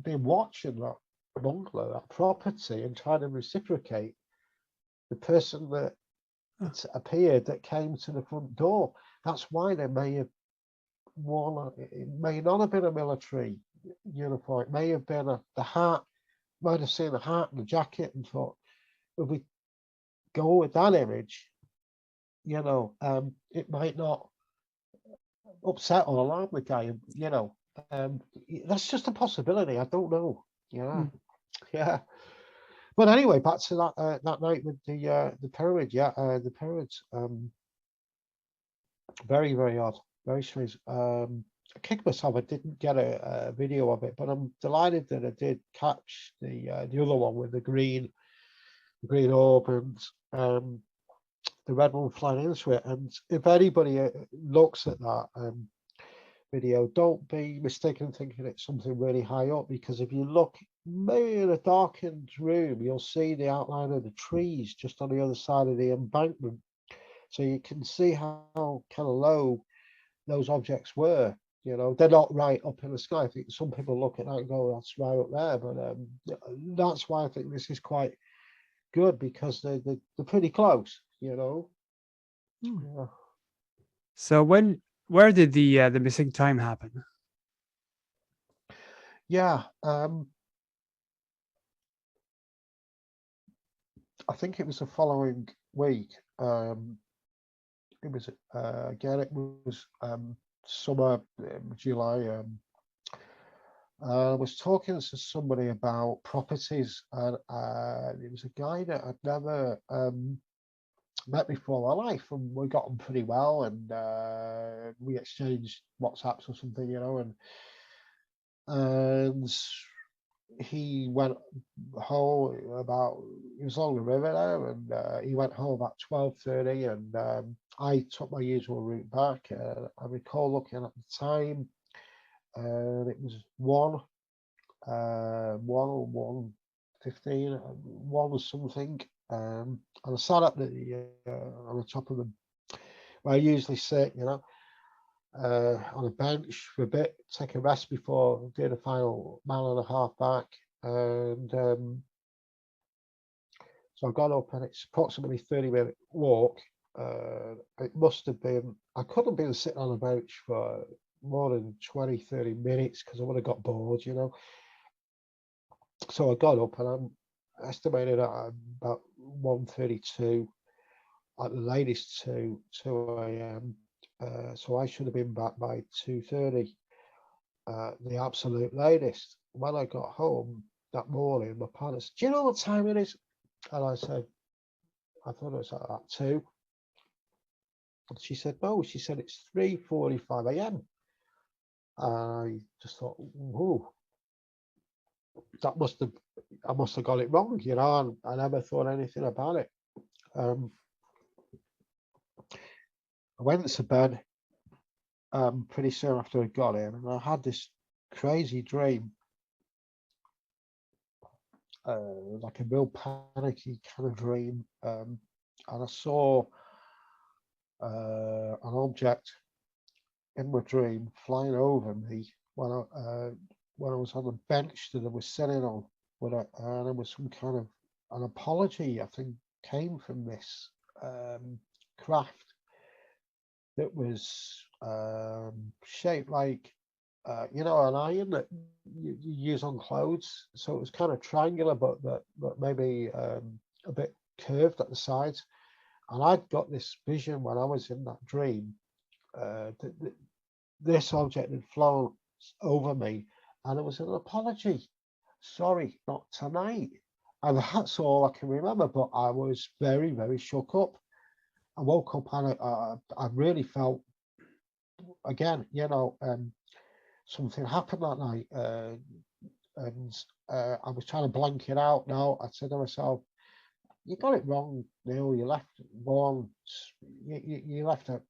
be watching that bungalow, that property, and trying to reciprocate the person that appeared that came to the front door. That's why they may have worn, it may not have been a military uniform, it may have been the hat, might have seen the hat and the jacket and thought, if we go with that image, you know, it might not upset or alarm the guy, you know. That's just a possibility. I don't know. Yeah. Yeah. But anyway, back to that that night with the pyramid. Yeah, the pyramids. Very, very odd. Very strange. I kicked myself. I didn't get a video of it, but I'm delighted that I did catch the other one with the green orb and the red one flying into it. And if anybody looks at that video, don't be mistaken thinking it's something really high up, because if you look maybe in a darkened room, you'll see the outline of the trees just on the other side of the embankment. So you can see how kind of low those objects were. You know, they're not right up in the sky. I think some people look at that and go, that's right up there. But that's why I think this is quite good, because they're pretty close, you know. Yeah. So where did the missing time happen? Yeah, I think it was the following week. It was again, it was summer, July. I was talking to somebody about properties, and it was a guy that I'd never met before in my life, and we got on pretty well, and we exchanged WhatsApps or something, you know, and he went home he was along the river there, and he went home about 12:30, and I took my usual route back. I recall looking at the time, and it was 1:15, 1 something, and I sat up on the top of where I usually sit, you know, on a bench for a bit, take a rest before doing the final mile and a half back. And so I got up, and it's approximately 30-minute walk. It must have been, I could have been sitting on a bench for more than 20, 30 minutes because I would have got bored, you know. So I got up and I'm estimated at about 1:32, at the latest 2 a.m. So I should have been back by 2:30, the absolute latest. When I got home that morning, my partner said, "Do you know what time it is?" And I said, "I thought it was at 2." And she said, "No," she said, "it's 3:45 a.m." I just thought, "Ooh, that I must have got it wrong," you know, and I never thought anything about it. I went to bed pretty soon after I got in, and I had this crazy dream, like a real panicky kind of dream, and I saw an object in my dream flying over me when I was on the bench that I was sitting on, and there was some kind of an apology, I think, came from this craft that was shaped like you know, an iron that you use on clothes. So it was kind of triangular, but maybe a bit curved at the sides. And I'd got this vision when I was in that dream that this object had flown over me, and it was an apology. "Sorry, not tonight." And that's all I can remember. But I was very, very shook up. I woke up and I really felt, again, you know, something happened that night, and I was trying to blank it out. Now I said to myself, "You got it wrong, Neil. You left one. You left at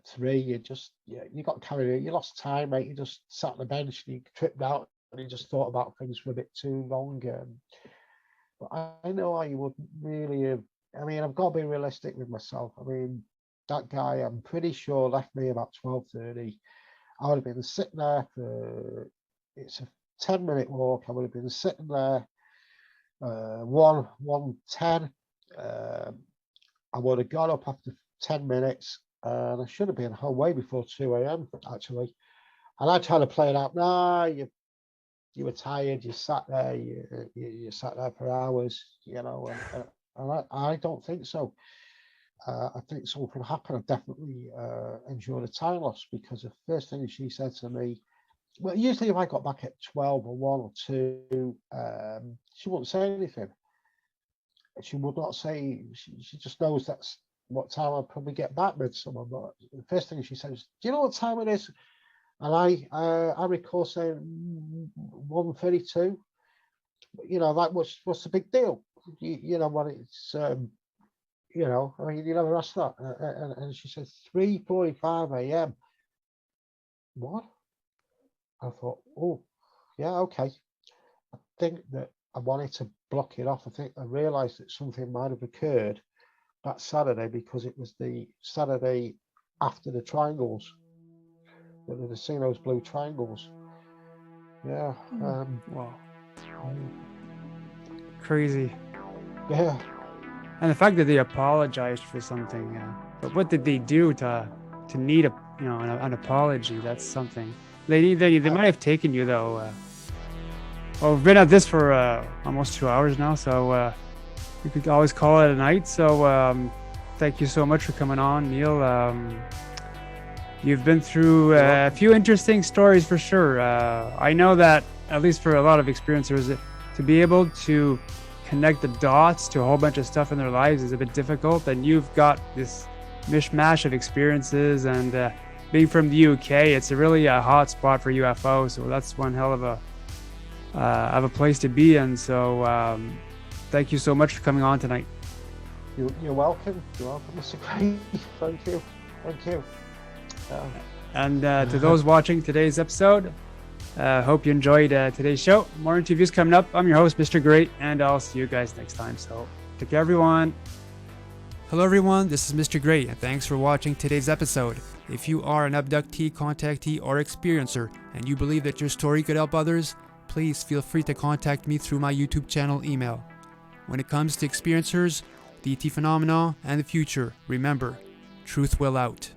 3. You got carried away. You lost time, mate. You just sat on the bench and you tripped out and you just thought about things for a bit too long." But I know I wouldn't really have. I mean, I've got to be realistic with myself. I mean, that guy, I'm pretty sure, left me about 12:30. I would have been sitting there it's a 10-minute walk. I would have been sitting there 1:10. I would have got up after 10 minutes, and I should have been home way before 2 a.m. actually. And I tried to play it out. "Nah, you were tired. You sat there. You sat there for hours, you know." And I don't think so. I think something happened. I definitely endured a time loss, because the first thing she said to me, well, usually if I got back at 12 or 1 or 2, she wouldn't say anything. She would not say. She just knows that's what time I'll probably get back with someone. But the first thing she says, "Do you know what time it is?" And I recall saying 1:32. You know, like, what's the big deal? You know, when it's you know, I mean, you never asked that. And she said 3:45 a.m. What? I thought, oh, yeah, okay. I think that I wanted to block it off. I think I realised that something might have occurred that Saturday, because it was the Saturday after the triangles. That they'd seen those blue triangles. Yeah. Wow. Crazy. Yeah. And the fact that they apologized for something, but what did they do to need an apology? That's something. They might have taken you though. Well, we've been at this for almost 2 hours now, so we could always call it a night. So thank you so much for coming on, Neil. You've been through a few interesting stories for sure. I know that, at least for a lot of experiencers, to be able to connect the dots to a whole bunch of stuff in their lives is a bit difficult. And you've got this mishmash of experiences, and being from the UK, it's really a hot spot for UFO. So that's one hell of a place to be in. So thank you so much for coming on tonight. You're welcome. You're welcome, Mr. Gray. Thank you. Thank you. And to those watching today's episode, hope you enjoyed today's show. More interviews coming up. I'm your host, Mr. Great, and I'll see you guys next time. So take care, everyone. Hello, everyone. This is Mr. Great, and thanks for watching today's episode. If you are an abductee, contactee, or experiencer, and you believe that your story could help others, please feel free to contact me through my YouTube channel email. When it comes to experiencers, the ET phenomena, and the future, remember, truth will out.